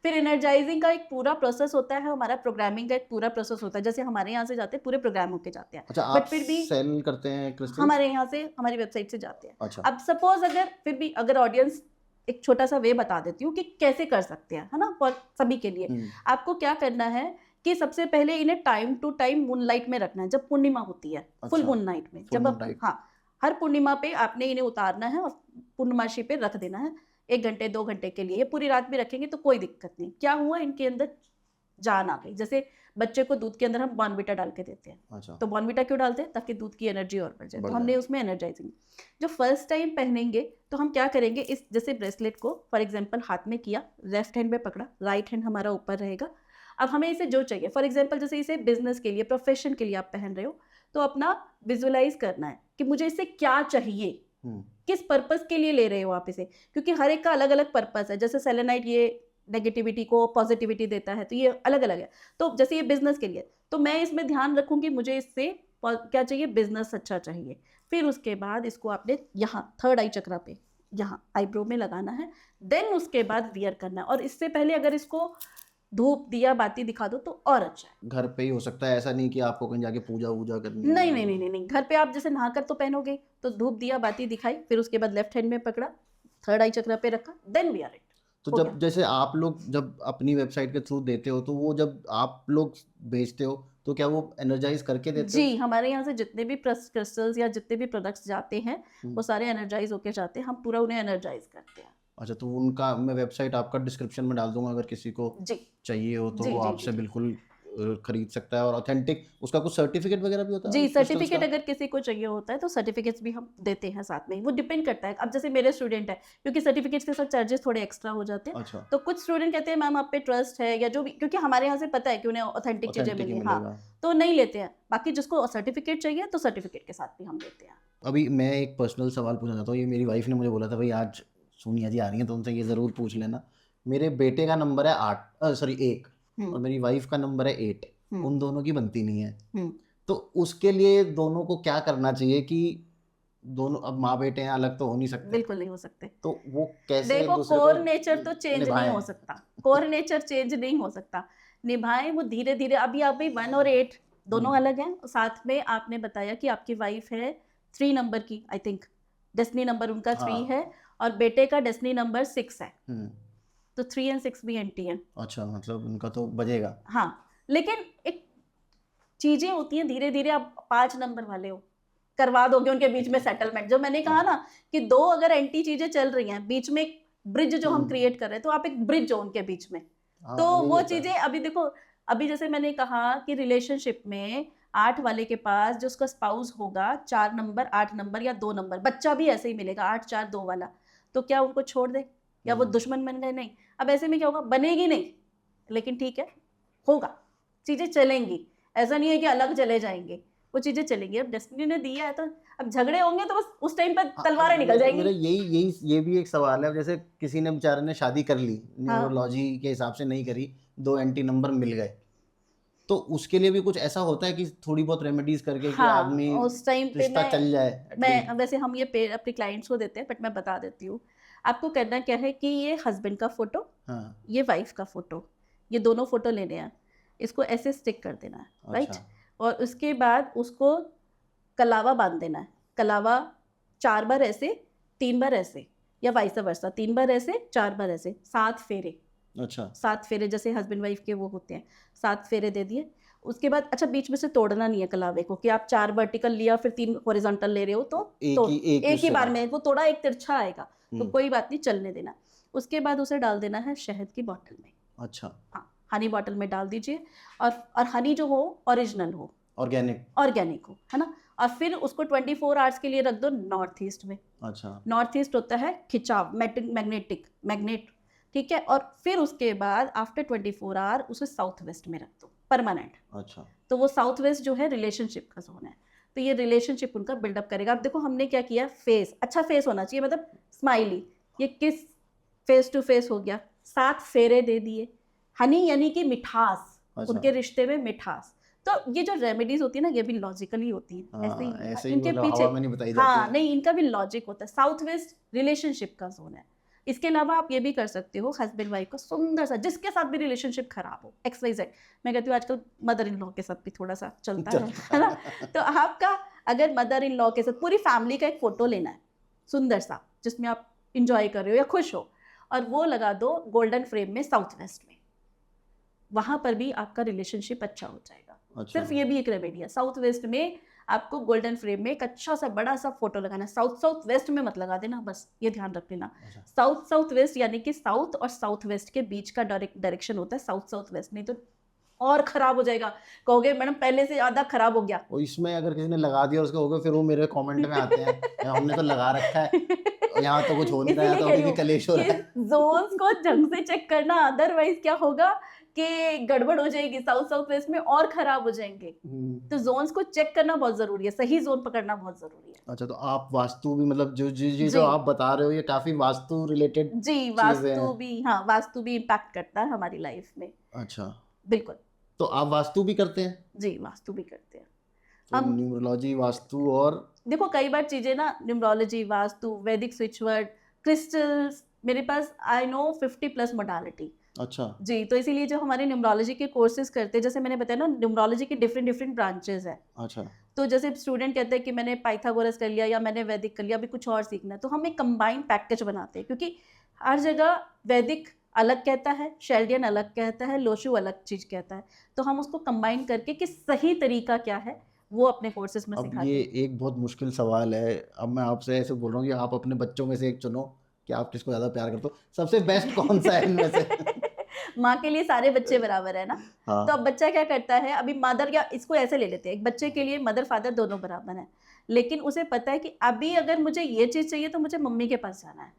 फिर एनर्जाइजिंग का एक पूरा प्रोसेस होता है, हमारा प्रोग्रामिंग का एक पूरा प्रोसेस होता है। जैसे हमारे यहाँ से जाते हैं पूरे प्रोग्राम होके जाते हैं। अच्छा, बट आप फिर भी सेल करते हैं क्रिस्टल्स? हमारे यहाँ से, हमारी वेबसाइट से जाते हैं। अच्छा, अब सपोज अगर फिर भी अगर ऑडियंस, एक छोटा सा वे बता देती हूँ कि कैसे कर सकते हैं, है ना, फॉर सभी के लिए। आपको क्या करना है कि सबसे पहले इन्हें टाइम टू टाइम मूनलाइट में रखना है, जब पूर्णिमा होती है, फुल मून नाइट में, जब आप, हाँ, हर पूर्णिमा पे आपने इन्हें उतारना है और पूर्णमाशी पे रख देना है 1 घंटे 2 घंटे के लिए। ये पूरी रात भी रखेंगे तो कोई दिक्कत नहीं। क्या हुआ, इनके अंदर जान आ गई। जैसे बच्चे को दूध के अंदर हम बॉर्नविटा डाल के देते हैं, अच्छा, तो बॉर्नविटा क्यों डालते हैं, ताकि दूध की एनर्जी और बढ़ जाए। तो हमने उसमें एनर्जाइजिंग, जो फर्स्ट टाइम पहनेंगे तो हम क्या करेंगे, इस जैसे ब्रेसलेट को फॉर एग्जांपल हाथ में किया, लेफ्ट हैंड में पकड़ा, राइट हैंड हमारा ऊपर रहेगा। अब हमें इसे जो चाहिए, फॉर एग्जांपल जैसे इसे बिजनेस के लिए, प्रोफेशन के लिए आप पहन रहे हो, तो अपना विजुअलाइज करना है कि मुझे इससे क्या चाहिए, किस पर्पस के लिए ले रहे हो आप इसे, क्योंकि हर एक का अलग अलग पर्पस है। जैसे सेलेनाइट ये नेगेटिविटी को पॉजिटिविटी देता है, तो ये अलग अलग है। तो जैसे ये बिजनेस के लिए, तो मैं इसमें ध्यान रखूंगी मुझे इससे क्या चाहिए, बिजनेस अच्छा चाहिए। फिर उसके बाद इसको आपने यहाँ थर्ड आई चक्रा पे, यहाँ आईब्रो में लगाना है, देन उसके बाद वियर करना है। और इससे पहले अगर इसको धूप दिया बाती दिखा दो तो और अच्छा है। घर पे ही हो सकता है, ऐसा नहीं कि आपको कहीं जाके पूजा वूजा करनी है? नहीं नहीं नहीं नहीं, घर पे आप जैसे नहाकर तो पहनोगे, तो धूप दिया बाती दिखाई, फिर उसके बाद लेफ्ट हैंड में पकड़ा, थर्ड आई चक्रा पे रखा, देन वियर इट। तो जब जैसे आप लोग जब अपनी वेबसाइट के थ्रू देते हो, तो वो जब आप लोग बेचते हो तो क्या वो एनर्जाइज करके देते हो? जी, हमारे यहाँ से जितने भी क्रिस्टल्स या जितने भी प्रोडक्ट्स जाते हैं वो सारे एनर्जाइज होके जाते हैं, हम पूरा उन्हें एनर्जाइज करते हैं। अच्छा, तो उनका मैं वेबसाइट आपका डिस्क्रिप्शन में डाल दूंगा, अगर किसी को जी चाहिए हो तो जी वो जी आपसे जी बिल्कुल खरीद सकता है। और ऑथेंटिक उसका कुछ सर्टिफिकेट वगैरह भी होता है जी, उन क्रिस्टल्स सर्टिफिकेट का? अगर किसी को चाहिए होता है तो सर्टिफिकेट्स भी हम देते हैं साथ में। वो डिपेंड करता है, अब जैसे मेरे स्टूडेंट है, क्योंकि सर्टिफिकेट्स के साथ चार्जेस थोड़े एक्स्ट्रा हो जाते हैं। अच्छा, तो कुछ स्टूडेंट कहते हैं मैम आप पे ट्रस्ट है या जो भी, क्योंकि हमारे यहाँ से पता है कि उन्हें ऑथेंटिक चीजें ऑथेंटिक ही मिली, मिलेगा। हाँ, तो नहीं लेते हैं। बाकी जिसको सर्टिफिकेट चाहिए तो सर्टिफिकेट के साथ भी हम देते हैं। अभी मैं एक पर्सनल सवाल पूछना चाहता हूँ, ये मेरी वाइफ ने मुझे बोला था, भाई आज सोनिया जी आ रही हैं तो उनसे ये ज़रूर पूछ लेना। मेरे बेटे का नंबर है 1 और मेरी वाइफ का नंबर है 8, उन दोनों की बनती नहीं है। तो उसके लिए दोनों को क्या करना चाहिए कि दोनों, अब माँ बेटे हैं, अलग तो हो नहीं सकते, बिल्कुल नहीं हो सकते। तो वो कैसे देखो, दूसरे कोर को नेचर तो चेंज नहीं निभाएं? हो सकता, कोर नेचर चेंज नहीं हो सकता, निभाएं वो धीरे धीरे। अभी आप 1 और 8 दोनों अलग हैं, साथ में आपने बताया कि आपकी वाइफ है 3 नंबर की, आई थिंक डेस्टिनी नंबर उनका 3 है, और बेटे का डेस्टिनी नंबर 6 है, तो 3 और 6 भी एंटी है। अच्छा, मतलब उनका तो बजेगा। हाँ, लेकिन एक चीजें होती हैं, धीरे धीरे आप 5 नंबर वाले हो, करवा दोगे उनके बीच में सेटलमेंट। जो मैंने कहा ना कि 2 अगर एंटी चीजें चल रही हैं, बीच में एक ब्रिज जो हम क्रिएट कर रहे हैं, तो आप एक ब्रिज हो उनके बीच में। तो वो चीजें अभी देखो, अभी जैसे मैंने कहा कि रिलेशनशिप में 8 वाले के पास जो उसका स्पाउस होगा 4 नंबर 8 नंबर या 2 नंबर, बच्चा भी ऐसे ही मिलेगा 8 4 2 वाला, तो क्या उनको छोड़ दे? या वो हम्म। दुश्मन बन गए, नहीं। अब ऐसे में क्या होगा, बनेगी नहीं, लेकिन ठीक है, होगा, चीजें चलेंगी। ऐसा नहीं है कि अलग चले जाएंगे, वो चीजें चलेंगी। अब डेस्टिनी ने दिया है तो अब झगड़े होंगे तो बस उस टाइम पर तलवारें निकल मेरा जाएंगी। ये भी एक सवाल है। जैसे किसी ने बेचारे ने शादी कर ली, हाँ न्यूरोलॉजी के हिसाब से नहीं करी, 2 एंटी नंबर मिल गए, तो उसके लिए भी कुछ ऐसा होता है कि थोड़ी बहुत रेमेडीज करके कि हाँ, आदमी उस टाइम पे रिश्ता चल जाए एटलीस्ट? मैं वैसे हम ये अपने क्लाइंट्स को देते हैं, बट मैं बता देती हूँ। आपको करना क्या है कि ये हस्बैंड का फोटो, हाँ। ये वाइफ का फोटो, ये दोनों फोटो लेने हैं, इसको ऐसे स्टिक कर देना है, राइट। अच्छा। और उसके बाद उसको कलावा बांध देना है। कलावा 4 बार ऐसे, 3 बार ऐसे, या वाइस वर्सा, 3 बार ऐसे, 4 बार ऐसे, 7 फेरे। अच्छा। 7 फेरे जैसे हस्बैंड वाइफ के वो होते हैं, 7 फेरे दे दिए। उसके बाद अच्छा, बीच में से तोड़ना नहीं है कलावे को, कि आप 4 वर्टिकल लिया फिर 3 हॉरिजॉन्टल ले रहे हो तो तोड़, एक एक ही उससे बार बात। में वो तोड़ा, एक तिरछा आएगा, तो हम्म। कोई बात नहीं, चलने देना। उसके बाद उसे डाल देना है शहद की बॉटल में। अच्छा। हाँ, हनी बॉटल में डाल दीजिए। और हनी जो हो ओरिजिनल हो, ऑर्गेनिक। ऑर्गेनिक हो, है ना। और फिर उसको 24 आवर्स के लिए रख दो नॉर्थ ईस्ट में। अच्छा। नॉर्थ ईस्ट होता है खिंचाव, मैग्नेट, ठीक है। और फिर उसके बाद आफ्टर 24 आवर उसे साउथ वेस्ट में रख दो, परमानेंट। अच्छा। तो वो साउथ वेस्ट जो है रिलेशनशिप का जोन है, तो ये रिलेशनशिप उनका बिल्डअप करेगा। अब देखो हमने क्या किया, फेस अच्छा फेस होना चाहिए, मतलब स्माइली। ये किस फेस टू फेस हो गया, 7 फेरे दे दिए। हनी यानी कि मिठास, अच्छा। उनके रिश्ते में मिठास। तो ये जो रेमेडीज होती है ना, ये भी लॉजिकली होती है, हाँ, ऐसे ही ऐसे ही इनके मतलब पीछे। हवा में नहीं बताई जाती हाँ है। नहीं, इनका भी लॉजिक होता है। साउथ वेस्ट रिलेशनशिप का जोन है। इसके अलावा आप ये भी कर सकते हो, हस्बैंड वाइफ का सुंदर सा, जिसके साथ भी रिलेशनशिप खराब हो, XYZ। मैं कहती हूँ आजकल मदर इन लॉ के साथ भी थोड़ा सा चलता है ना। तो आपका अगर मदर इन लॉ के साथ पूरी फैमिली का एक फोटो लेना है सुंदर सा, जिसमें आप इंजॉय कर रहे हो या खुश हो, और वो लगा दो गोल्डन फ्रेम में साउथ वेस्ट में, वहां पर भी आपका रिलेशनशिप अच्छा हो जाएगा। अच्छा। सिर्फ ये भी एक रेमेडी है। साउथ वेस्ट में आपको गोल्डन फ्रेम में एक अच्छा सा बड़ा सा फोटो लगाना है। साउथ वेस्ट में मत लगा देना, बस ये ध्यान रख लेना। अच्छा। साउथ वेस्ट यानी कि साउथ और साउथ वेस्ट के बीच का डायरेक्शन होता है साउथ वेस्ट, नहीं तो और खराब हो जाएगा। कहोगे मैडम पहले से ज्यादा खराब हो गया। और इसमें अगर किसी ने लगा दिया उसके हो गए, फिर वो मेरे कमेंट में आते हैं हमने तो लगा रखा है, यहाँ तो कुछ हो नहीं रहा है, तो इसीलिए कह अभी रही भी हूँ कलेश हो रहा कि है। जोन्स को ढंग से चेक करना, अदरवाइज क्या होगा कि गड़बड़ हो जाएगी, साउथ वेस्ट में और खराब हो जाएंगे। तो जोन्स को चेक करना बहुत जरूरी है, सही जोन पकड़ना बहुत जरूरी है। अच्छा, तो आप वास्तु भी मतलब जो जी आप बता रहे हो ये काफी वास्तु रिलेटेड जी, चीजें हैं। वास्तु भी, हाँ वास्तु भी इम्पैक्ट करता है हमारी लाइफ में, अच्छा, बिल्कुल। तो आप वास्तु भी करते हैं? जी, वास्तु भी करते हैं तो हम। न्यूमरोलॉजी, वास्तु और देखो कई बार चीजें ना, न्यूमरोलॉजी, वास्तु, वैदिक स्विचवर्ड, क्रिस्टल्स, मेरे पास आई नो 50+ मोडालिटी। अच्छा। जी, तो इसीलिए जो हमारे न्यूमरोलॉजी के कोर्सेज करते हैं, जैसे मैंने बताया ना, न्यूमरोलॉजी के डिफरेंट ब्रांचेस है। अच्छा। तो जैसे स्टूडेंट कहते हैं कि मैंने पाइथागोरस कर लिया या मैंने वैदिक कर लिया, अभी कुछ और सीखना है, तो हम एक कंबाइंड पैकेज बनाते हैं, क्योंकि हर जगह वैदिक अलग कहता है, शेल्डियन अलग कहता है, लोशु अलग चीज कहता है। तो हम उसको कंबाइन करके कि सही तरीका क्या है वो अपने कोर्सेज में अब सिखाते ये हैं। एक बहुत मुश्किल सवाल है। अब मैं आपसे ऐसे बोल रहा हूँ कि आप अपने बच्चों में से एक चुनो कि आप किसको ज़्यादा प्यार करते हो, सबसे बेस्ट कौन सा है इनमें से? माँ के लिए सारे बच्चे बराबर है ना। तो अब हाँ। बच्चा क्या करता है, अभी मदर, या इसको ऐसे ले लेते हैं, एक बच्चे के लिए मदर फादर दोनों बराबर हैं, लेकिन उसे पता है कि अभी अगर मुझे ये चीज चाहिए तो मुझे मम्मी के पास जाना है,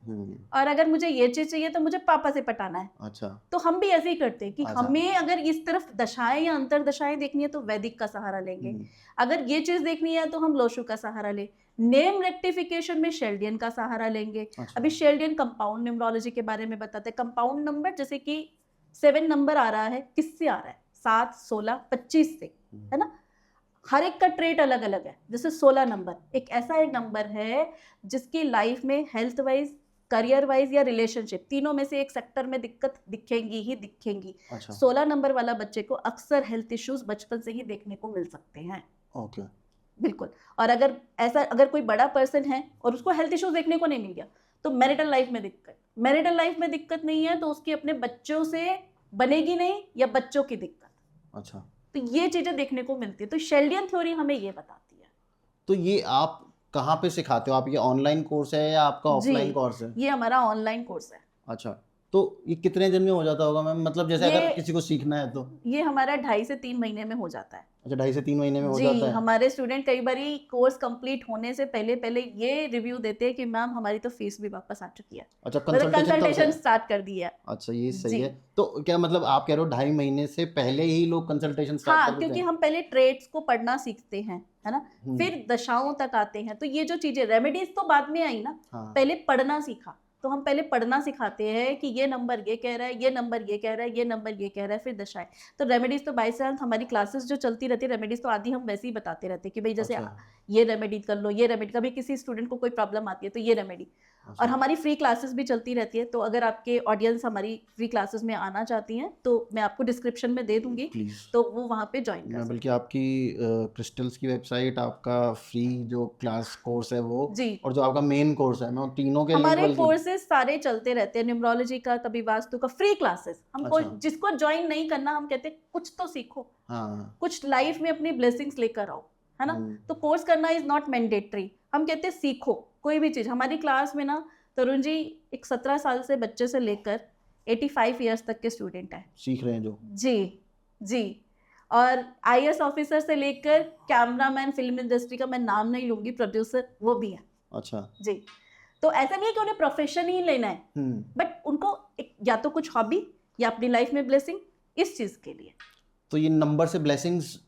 और अगर मुझे ये चीज चाहिए तो मुझे पापा से पटाना है। अच्छा। तो हम भी ऐसे ही करते हैं कि अच्छा। हमें अगर इस तरफ दशाएं या अंतर दशाएं देखनी है तो वैदिक का सहारा लेंगे, अगर ये चीज देखनी है तो हम लोशु का सहारा ले, नेम रेक्टिफिकेशन में शेल्डियन का सहारा लेंगे। अच्छा। अभी शेल्डियन कंपाउंड न्यूमरोलॉजी के बारे में बताते हैं। कंपाउंड नंबर जैसे कि 7 नंबर आ रहा है, किससे आ रहा है, 7, 16, 25 से, है ना। हर एक का ट्रेट अलग अलग है। जैसे 16 नंबर एक ऐसा एक नंबर है जिसकी लाइफ में हेल्थ वाइज, करियर वाइज या रिलेशनशिप, तीनों में से एक सेक्टर में दिक्कत दिखेंगी ही दिखेंगी। अच्छा। 16 नंबर वाला बच्चे को अक्सर हेल्थ इश्यूज बचपन से ही देखने को मिल सकते हैं। ओके। बिल्कुल। और अगर कोई बड़ा पर्सन है और उसको हेल्थ इश्यूज देखने को नहीं मिल गया, तो मैरिटल लाइफ में दिक्कत नहीं है तो उसकी अपने बच्चों से बनेगी नहीं, या बच्चों की दिक्कत। अच्छा, तो ये चीजें देखने को मिलती है। तो शेल्डियन थ्योरी हमें ये बताती है। तो ये आप कहाँ पे सिखाते हो? आप ये ऑनलाइन कोर्स है या आपका ऑफलाइन जी, कोर्स है? ये हमारा ऑनलाइन कोर्स है। अच्छा, तो ये कितने दिन में हो जाता होगा मैम, मतलब जैसे अगर ये किसी को सीखना है तो? ये हमारा 2.5 से 3 महीने में हो जाता है। अच्छा, 2.5 से 3 महीने में हो जी, जाता है। हमारे स्टूडेंट कई बारी कोर्स कंप्लीट होने से पहले पहले ये रिव्यू देते हैं कि मैम हमारी तो फीस भी वापस आ चुकी है, अच्छा, मतलब कंसल्टेशन तब कंसल्टेशन से? स्टार्ट कर दी है। अच्छा, ये सही जी है। तो क्या मतलब आप कह रहे हो 2.5 महीने से पहले ही लोग कंसल्टेशन स्टार्ट हाँ, कर देते क्योंकि हैं? हम पहले ट्रेड्स को पढ़ना सीखते हैं, है ना, हम्म, फिर दशाओं तक आते हैं। तो ये जो चीजें रेमेडीज तो बाद में आई ना, हाँ, पहले पढ़ना सीखा। तो हम पहले पढ़ना सिखाते हैं कि ये नंबर ये कह रहा है, ये नंबर ये कह रहा है, ये नंबर ये कह रहा है, फिर दशाएं। तो रेमेडीज तो बाई चांस हमारी क्लासेस जो चलती रहती है रेमेडीज तो आधी हम वैसे ही बताते रहते हैं कि भाई जैसे अच्छा, ये रेमेडी कर लो, ये रेमेडी, कभी किसी स्टूडेंट को कोई प्रॉब्लम आती है तो ये रेमेडी। और अच्छा, हमारी फ्री क्लासेस भी चलती रहती है, तो अगर आपके ऑडियंस हमारी फ्री क्लासेस में आना चाहती हैं तो मैं आपको डिस्क्रिप्शन में दे दूंगी, प्लीज़। तो वो वहाँ पे ज्वाइन कर मैं सकते बल्कि आपकी क्रिस्टल्स की वेबसाइट, आपका फ्री जो क्लास कोर्स है वो, हैं। जी, और जो आपका मेन कोर्स है, मैं उन तीनों के लिंक हमारे बल्कि। कोर्सेज सारे चलते रहते हैं, न्यूमरोलॉजी का, कभी वास्तु का, फ्री क्लासेस। हमको अच्छा, जिसको ज्वाइन नहीं करना, हम कहते हैं कुछ तो सीखो, हाँ, कुछ लाइफ में अपनी ब्लेसिंग्स लेकर आओ, है ना। तो कोर्स करना इज नॉट मैंडेटरी, हम कहते हैं सीखो कोई भी चीज। हमारी क्लास में ना तरुण जी एक 17 साल से बच्चे से लेकर 85 ईयर्स तक के स्टूडेंट है। सीख रहे हैं जो। जी जी, और आईएएस ऑफिसर से लेकर कैमरामैन, फिल्म इंडस्ट्री का मैं नाम नहीं लूंगी, प्रोड्यूसर, वो भी है। अच्छा, जी, तो ऐसा नहीं है कि उन्हें प्रोफेशन ही लेना है, बट उनको या तो कुछ हॉबी या अपनी लाइफ में ब्लेसिंग, इस चीज के लिए तो ये नंबर से ब्लेसिंग्स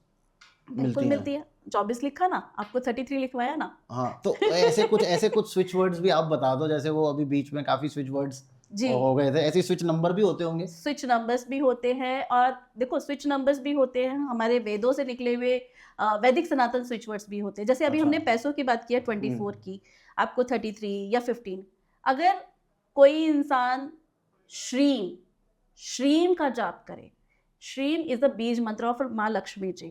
बिल्कुल मिलती मिलती हैं? है। 24 लिखा ना, आपको 33 लिखवाया ना। हाँ, तो ऐसे कुछ स्विच वर्ड्स भी आप बता दो, जैसे वो अभी बीच में काफी स्विच वर्ड्स जी, हो गए थे, ऐसे स्विच नंबर भी होते होंगे? स्विच नंबर्स भी होते हैं, और देखो स्विच नंबर्स भी होते हैं हमारे वेदों से निकले हुए, वैदिक सनातन स्विच वर्ड्स भी होते हैं। जैसे अभी अच्छा, हमने पैसों की बात किया 24 की, आपको 33 या 15। अगर कोई इंसान श्रीम श्रीम का जाप करे, श्रीम इज द बीज मंत्र ऑफ माँ लक्ष्मी जी,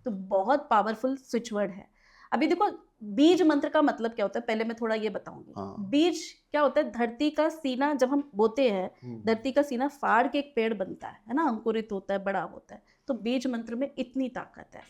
तो बहुत पावरफुल स्विच वर्ड है। अभी देखो बीज मंत्र का मतलब क्या होता है, पहले मैं थोड़ा ये बताऊंगी। हाँ, बीज क्या होता है, धरती का सीना जब हम बोते हैं, धरती का सीना फाड़ के एक पेड़ बनता है ना, अंकुरित होता है, बड़ा होता है। तो बीज मंत्र में इतनी ताकत है।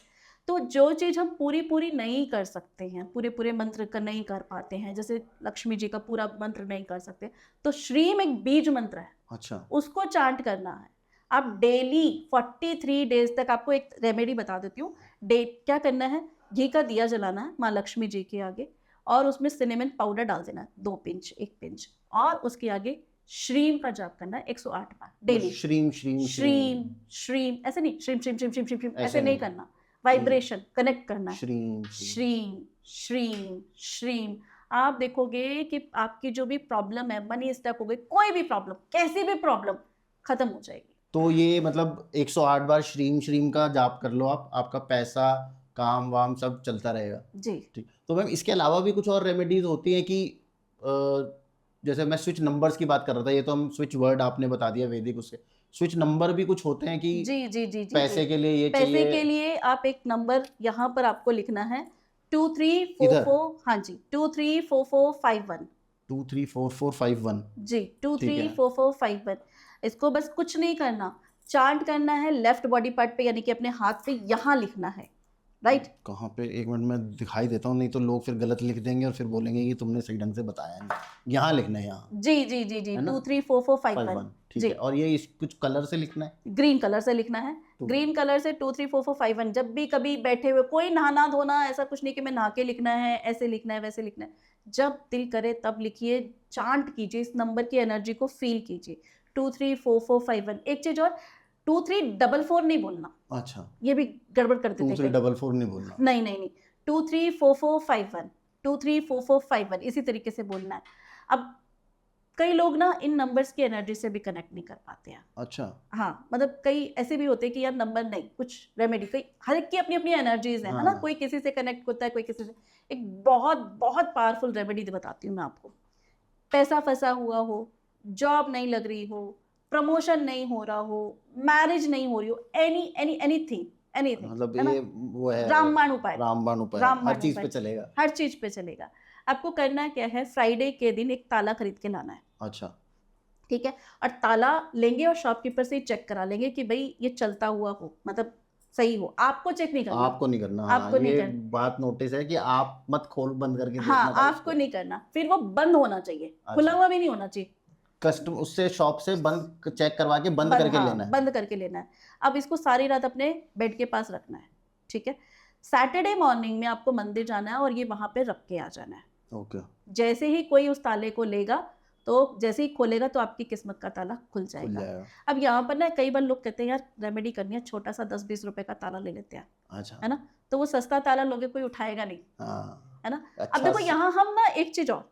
तो जो चीज हम पूरी पूरी नहीं कर सकते हैं, पूरे पूरे मंत्र का नहीं कर पाते हैं, जैसे लक्ष्मी जी का पूरा मंत्र नहीं कर सकते, तो श्रीम एक बीज मंत्र है, अच्छा, उसको चांट करना है। आप डेली 43 डेज तक, आपको एक रेमेडी बता देती हूँ। डे क्या करना है, घी का दिया जलाना है माँ लक्ष्मी जी के आगे, और उसमें सिनेमन पाउडर डाल देना है 2 पिंच, 1 पिंच, और उसके आगे श्रीम का जाप करना है 108 बार डेली। श्रीम श्रीम श्रीम श्रीम ऐसे नहीं, श्रीम श्रीम श्रीम श्रीम श्रीम श्रीम ऐसे ऐसे नहीं नहीं, करना, वाइब्रेशन कनेक्ट करना है। श्रीम श्रीम श्रीम श्रीम। आप देखोगे कि आपकी जो भी प्रॉब्लम है, मनी स्टक हो गई, कोई भी प्रॉब्लम, कैसी भी प्रॉब्लम खत्म हो जाएगी। तो ये मतलब 108 बार श्रीम श्रीम का जाप कर लो आप, आपका पैसा, काम वाम सब चलता रहेगा। जी, ठीक, तो मैम इसके अलावा भी कुछ और रेमेडीज होती हैं कि जैसे मैं स्विच नंबर्स की बात कर रहा था, ये तो हम स्विच वर्ड आपने बता दिया वैदिक, उससे स्विच नंबर भी कुछ होते हैं कि जी जी जी जी पैसे जी। के लिए ये पैसे चाहिए? के लिए आप एक नंबर यहाँ पर आपको लिखना है 2344, इधर हाँ जी, 234451। 234451। जी, ठीक है, 234451। इसको बस कुछ नहीं करना, चांट करना है लेफ्ट बॉडी पार्ट पे, यानी कि अपने हाथ पे यहाँ लिखना है, राइट। कहाँ पे, एक मिनट में दिखाई देता हूँ, नहीं तो लोग फिर गलत लिख देंगे और फिर बोलेंगे कि तुमने सही ढंग से बताया नहीं। यहाँ लिखना है, यहाँ, जी जी जी जी, है ना? 234451। ठीक जी, है, और ये कुछ कलर से लिखना है? ग्रीन कलर से लिखना है, तो ग्रीन कलर से 234451। जब भी कभी बैठे हुए, कोई नहाना धोना ऐसा कुछ नहीं कि मैं नहा के लिखना है, ऐसे लिखना है, वैसे लिखना है, जब दिल करे तब लिखिए, चांट कीजिए, इस नंबर की एनर्जी को फील कीजिए। 234451। एक चीज और, 2344 नहीं बोलना, अच्छा, ये भी गड़बड़ कर देते हैं कई। 2344 नहीं बोलना? नहीं नहीं नहीं, 234451, 234451 इसी तरीके से बोलना है। अब कई लोग ना इन नंबर्स की एनर्जी से भी कनेक्ट नहीं कर पाते हैं। अच्छा, हाँ, मतलब कई ऐसे भी होते हैं कि यार नंबर नहीं, कुछ रेमेडी, कई हर एक की अपनी अपनी एनर्जीज हैं, है ना, हाँ, कोई किसी से कनेक्ट होता है, कोई किसी से। एक बहुत बहुत पावरफुल रेमेडी बताती हूँ मैं आपको। पैसा फंसा हुआ हो, जॉब नहीं लग रही हो, प्रमोशन नहीं हो रहा हो, मैरिज नहीं हो रही हो, एनीथिंग, मतलब है ना, ये वो है रामबाण उपाय, रामबाण उपाय, रामबाण हर चीज उपाय, पे चलेगा? हर चीज पे चलेगा। आपको करना क्या है, फ्राइडे के दिन एक ताला खरीद के लाना है, अच्छा, ठीक है, और ताला लेंगे और शॉपकीपर से चेक करा लेंगे कि भाई ये चलता हुआ हो, मतलब सही हो। आपको चेक नहीं करना, आपको नहीं करना, हाँ, आपको नहीं ये करना, बात नोटिस है कि आप मत खोल बंद करके हाँ देखना था आपको उसको। नहीं करना, फिर वो बंद होना चाहिए, खुला अच्छा, हुआ भी नहीं होना चाहिए, कस्टम उससे शॉप से बंद चेक करवा के बंद करके हाँ, लेना है। बंद करके लेना है। अब इसको सारी रात अपने बेड के पास रखना है, ठीक है। सैटरडे मॉर्निंग में आपको मंदिर जाना है और ये वहां पे रख के आ जाना है। ओके। जैसे ही कोई उस ताले को लेगा, तो जैसे ही खोलेगा तो आपकी किस्मत का ताला खुल खुल जाएगा। जाएगा। अब यहाँ पर ना कई बार लोग कहते हैं यार रेमेडी करनी है, छोटा सा 10-20 रुपए का ताला ले लेते हैं, अच्छा। है ना। तो वो सस्ता ताला लोगे कोई उठाएगा नहीं, हाँ। है ना। अच्छा अब देखो यहाँ हम ना एक चीज और,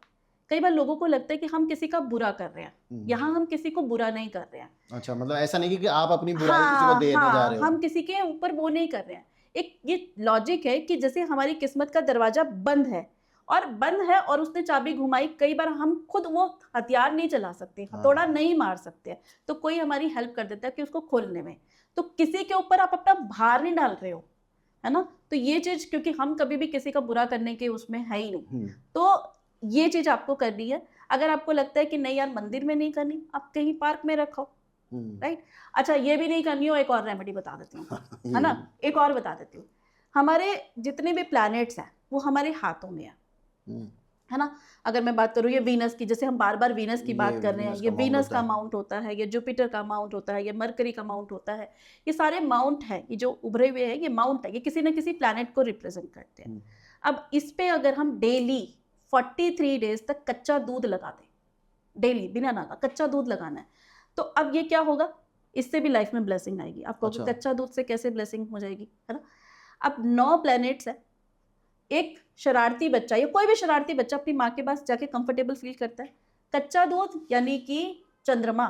कई बार लोगों को लगता है कि हम किसी का बुरा कर रहे हैं। यहाँ हम किसी को बुरा नहीं कर रहे हैं। अच्छा, मतलब ऐसा नहीं कि आप अपनी बुराई किसी को देने जा रहे हो। हम किसी के ऊपर वो नहीं कर रहे हैं। एक ये लॉजिक है कि जैसे हमारी किस्मत का दरवाजा बंद है और उसने चाबी घुमाई, कई बार हम खुद वो हथियार नहीं चला सकते, हथौड़ा नहीं मार सकते, तो कोई हमारी हेल्प कर देता है कि उसको खोलने में। तो किसी के ऊपर आप अपना भार नहीं डाल रहे हो, है ना। तो ये चीज, क्योंकि हम कभी भी किसी का बुरा करने के उसमें है ही नहीं, तो ये चीज आपको करनी है। अगर आपको लगता है कि नहीं यार मंदिर में नहीं करनी, आप कहीं पार्क में रखो, राइट। अच्छा, ये भी नहीं करनी हो, एक और रेमेडी बता देती हूँ, है ना। एक और बता देती हूँ। हमारे जितने भी प्लैनेट्स हैं वो हमारे हाथों में है ना। अगर मैं बात करूँ ये वीनस की, जैसे हम बार बार वीनस की बात कर रहे हैं, ये वीनस का माउंट होता है, ये जुपिटर का माउंट होता है, ये मरकरी का माउंट होता है। ये सारे माउंट है, ये जो उभरे हुए हैं ये माउंट है, ये किसी न किसी प्लैनेट को रिप्रेजेंट करते हैं। अब इस पे अगर हम डेली 43 डेज तक कच्चा दूध लगा दें, डेली बिना नागा कच्चा दूध लगाना है, तो अब ये क्या होगा, इससे भी लाइफ में ब्लेसिंग आएगी। आपको अच्छा। कच्चा दूध से कैसे ब्लेसिंग हो जाएगी, है ना। अब 9 प्लैनेट्स है। एक शरारती बच्चा या कोई भी शरारती बच्चा अपनी माँ के पास जाके कंफर्टेबल फील करता है। कच्चा दूध यानी कि चंद्रमा,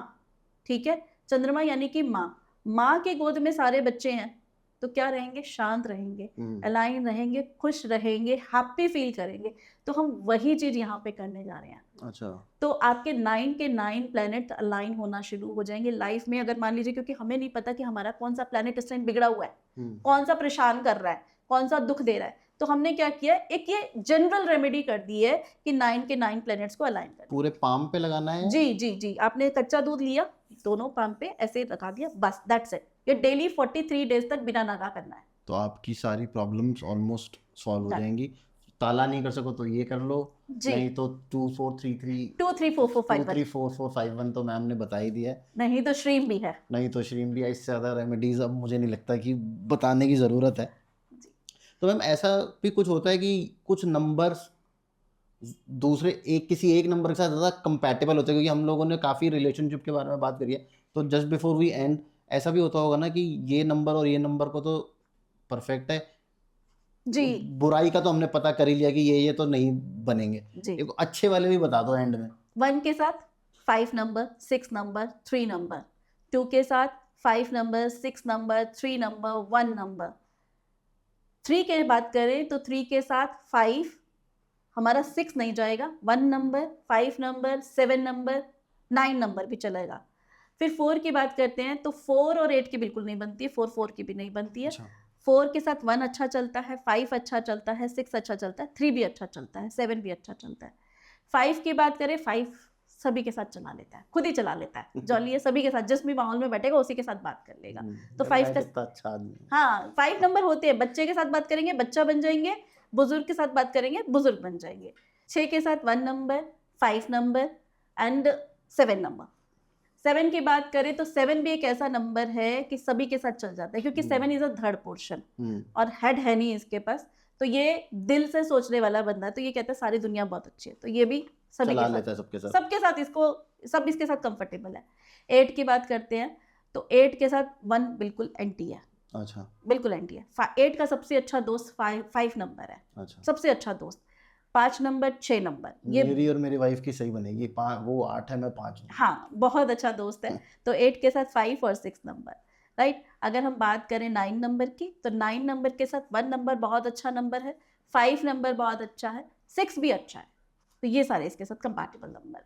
ठीक है। चंद्रमा यानी कि माँ के गोद में सारे बच्चे हैं, तो क्या रहेंगे, शांत रहेंगे, अलाइन रहेंगे, खुश रहेंगे, हैप्पी फील करेंगे। तो हम वही चीज यहाँ पे करने जा रहे हैं। अच्छा। तो आपके 9 के 9 प्लैनेट अलाइन होना शुरू हो जाएंगे लाइफ में। अगर मान लीजिए, क्योंकि हमें नहीं पता कि हमारा कौन सा प्लैनेट इस टाइम बिगड़ा हुआ है, कौन सा परेशान कर रहा है, कौन सा दुख दे रहा है, तो हमने क्या किया, एक ये जनरल रेमेडी कर दी है कि 9 के 9 प्लैनेट्स को अलाइन कर। पूरे पाम पे लगाना है? जी जी जी, आपने कच्चा दूध लिया, दोनों पाम पे ऐसे लगा दिया, बस दैट्स इट। ये डेली 43 डेज तक बिना नागा करना है, तो आपकी सारी प्रॉब्लम्स ऑलमोस्ट सॉल्व हो जाएंगी। ताला नहीं कर सको तो ये कर लो, नहीं तो 2343451 तो मैम ने बता ही दिया है, नहीं तो श्रीम भी है, इससे ज़्यादा रेमेडीज अब मुझे नहीं लगता कि बताने की ज़रूरत है। तो मैम ऐसा भी कुछ होता है कि कुछ नंबर्स दूसरे किसी एक नंबर के साथ ज़्यादा कंपैटिबल होते हैं, क्योंकि हम लोगों ने काफ़ी रिलेशनशिप के बारे में बात करी है, तो जस्ट बिफोर वी एंड ऐसा भी होता होगा ना कि ये नंबर और ये नंबर को तो परफेक्ट है जी, बुराई का तो हमने पता कर ही लिया कि ये तो नहीं बनेंगे जी। एक अच्छे वाले भी बता दो एंड में। 1 के साथ 5 नंबर, 6 नंबर, 3 नंबर, 2 के साथ 5 नंबर, 6 नंबर, 3 नंबर, 1 नंबर। 3 के बात करें तो 3 के साथ 5, हमारा 6 नहीं जाएगा, 1 नंबर, 5 नंबर, 7 नंबर, 9 नंबर भी चलेगा। फिर 4 की बात करते हैं तो 4 और 8 की बिल्कुल नहीं बनती है, 4 की भी नहीं बनती है। 4 के साथ 1 अच्छा चलता है, 5 अच्छा चलता है, 6 अच्छा चलता है, 3 भी अच्छा चलता है, 7 भी अच्छा चलता है। 5 की बात करें, 5 सभी के साथ चला लेता है, खुद ही चला लेता है, जॉली है, सभी के साथ, जिस भी माहौल में बैठेगा उसी के साथ बात कर लेगा। तो 5 का अच्छा आदमी। हाँ, 5 नंबर होते हैं, बच्चे के साथ बात करेंगे बच्चा बन जाएंगे, बुजुर्ग के साथ बात करेंगे बुजुर्ग बन जाएंगे। 6 के साथ 1 नंबर, 5 नंबर एंड 7 नंबर। 7 की बात करें तो 7 भी एक ऐसा नंबर है कि सभी के साथ चल जाता है, क्योंकि 7 इज अ थर्ड पोर्शन और हेड है नहीं इसके पास, तो ये दिल से सोचने वाला बंदा है, तो ये कहता है सारी दुनिया बहुत अच्छी है, तो ये भी सभी के साथ, सबके साथ इसको सब इसके साथ कंफर्टेबल है। 8 की बात करते हैं तो 8 के साथ 1 बिल्कुल एंटी है। अच्छा, बिल्कुल एंटी है। 8 का सबसे अच्छा दोस्त 5 नंबर है। अच्छा, सबसे अच्छा दोस्त 5 नंबर, 6 नंबर, ये मेरी और मेरी वाइफ की सही बनेगी। वो 8 है, मैं 5 हूँ। हाँ, बहुत अच्छा दोस्त है। तो 8 के साथ 5 और 6 नंबर, राइट। अगर हम बात करें 9 नंबर की, तो 9 नंबर के साथ 1 नंबर बहुत अच्छा नंबर है, 5 नंबर बहुत अच्छा है, 6 भी अच्छा है, तो ये सारे इसके साथ compatible number.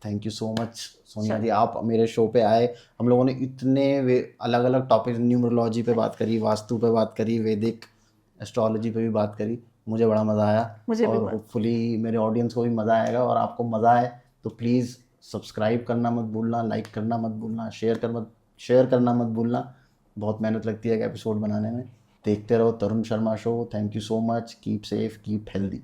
Thank you so much Sonia ji, आप मेरे शो पे आए। हम लोगों ने इतने अलग अलग टॉपिक, न्यूमरोलॉजी पे बात करी, वास्तु पे बात करी, वैदिक एस्ट्रोलॉजी पे भी बात करी, मुझे बड़ा मज़ा आया। मुझे और होपफुली मेरे ऑडियंस को भी मज़ा आएगा, और आपको मज़ा आए तो प्लीज़ सब्सक्राइब करना मत भूलना, लाइक करना मत भूलना, शेयर करना मत भूलना। बहुत मेहनत लगती है एक एपिसोड बनाने में। देखते रहो Tarun Sharma show. Thank you so much, keep safe, keep healthy.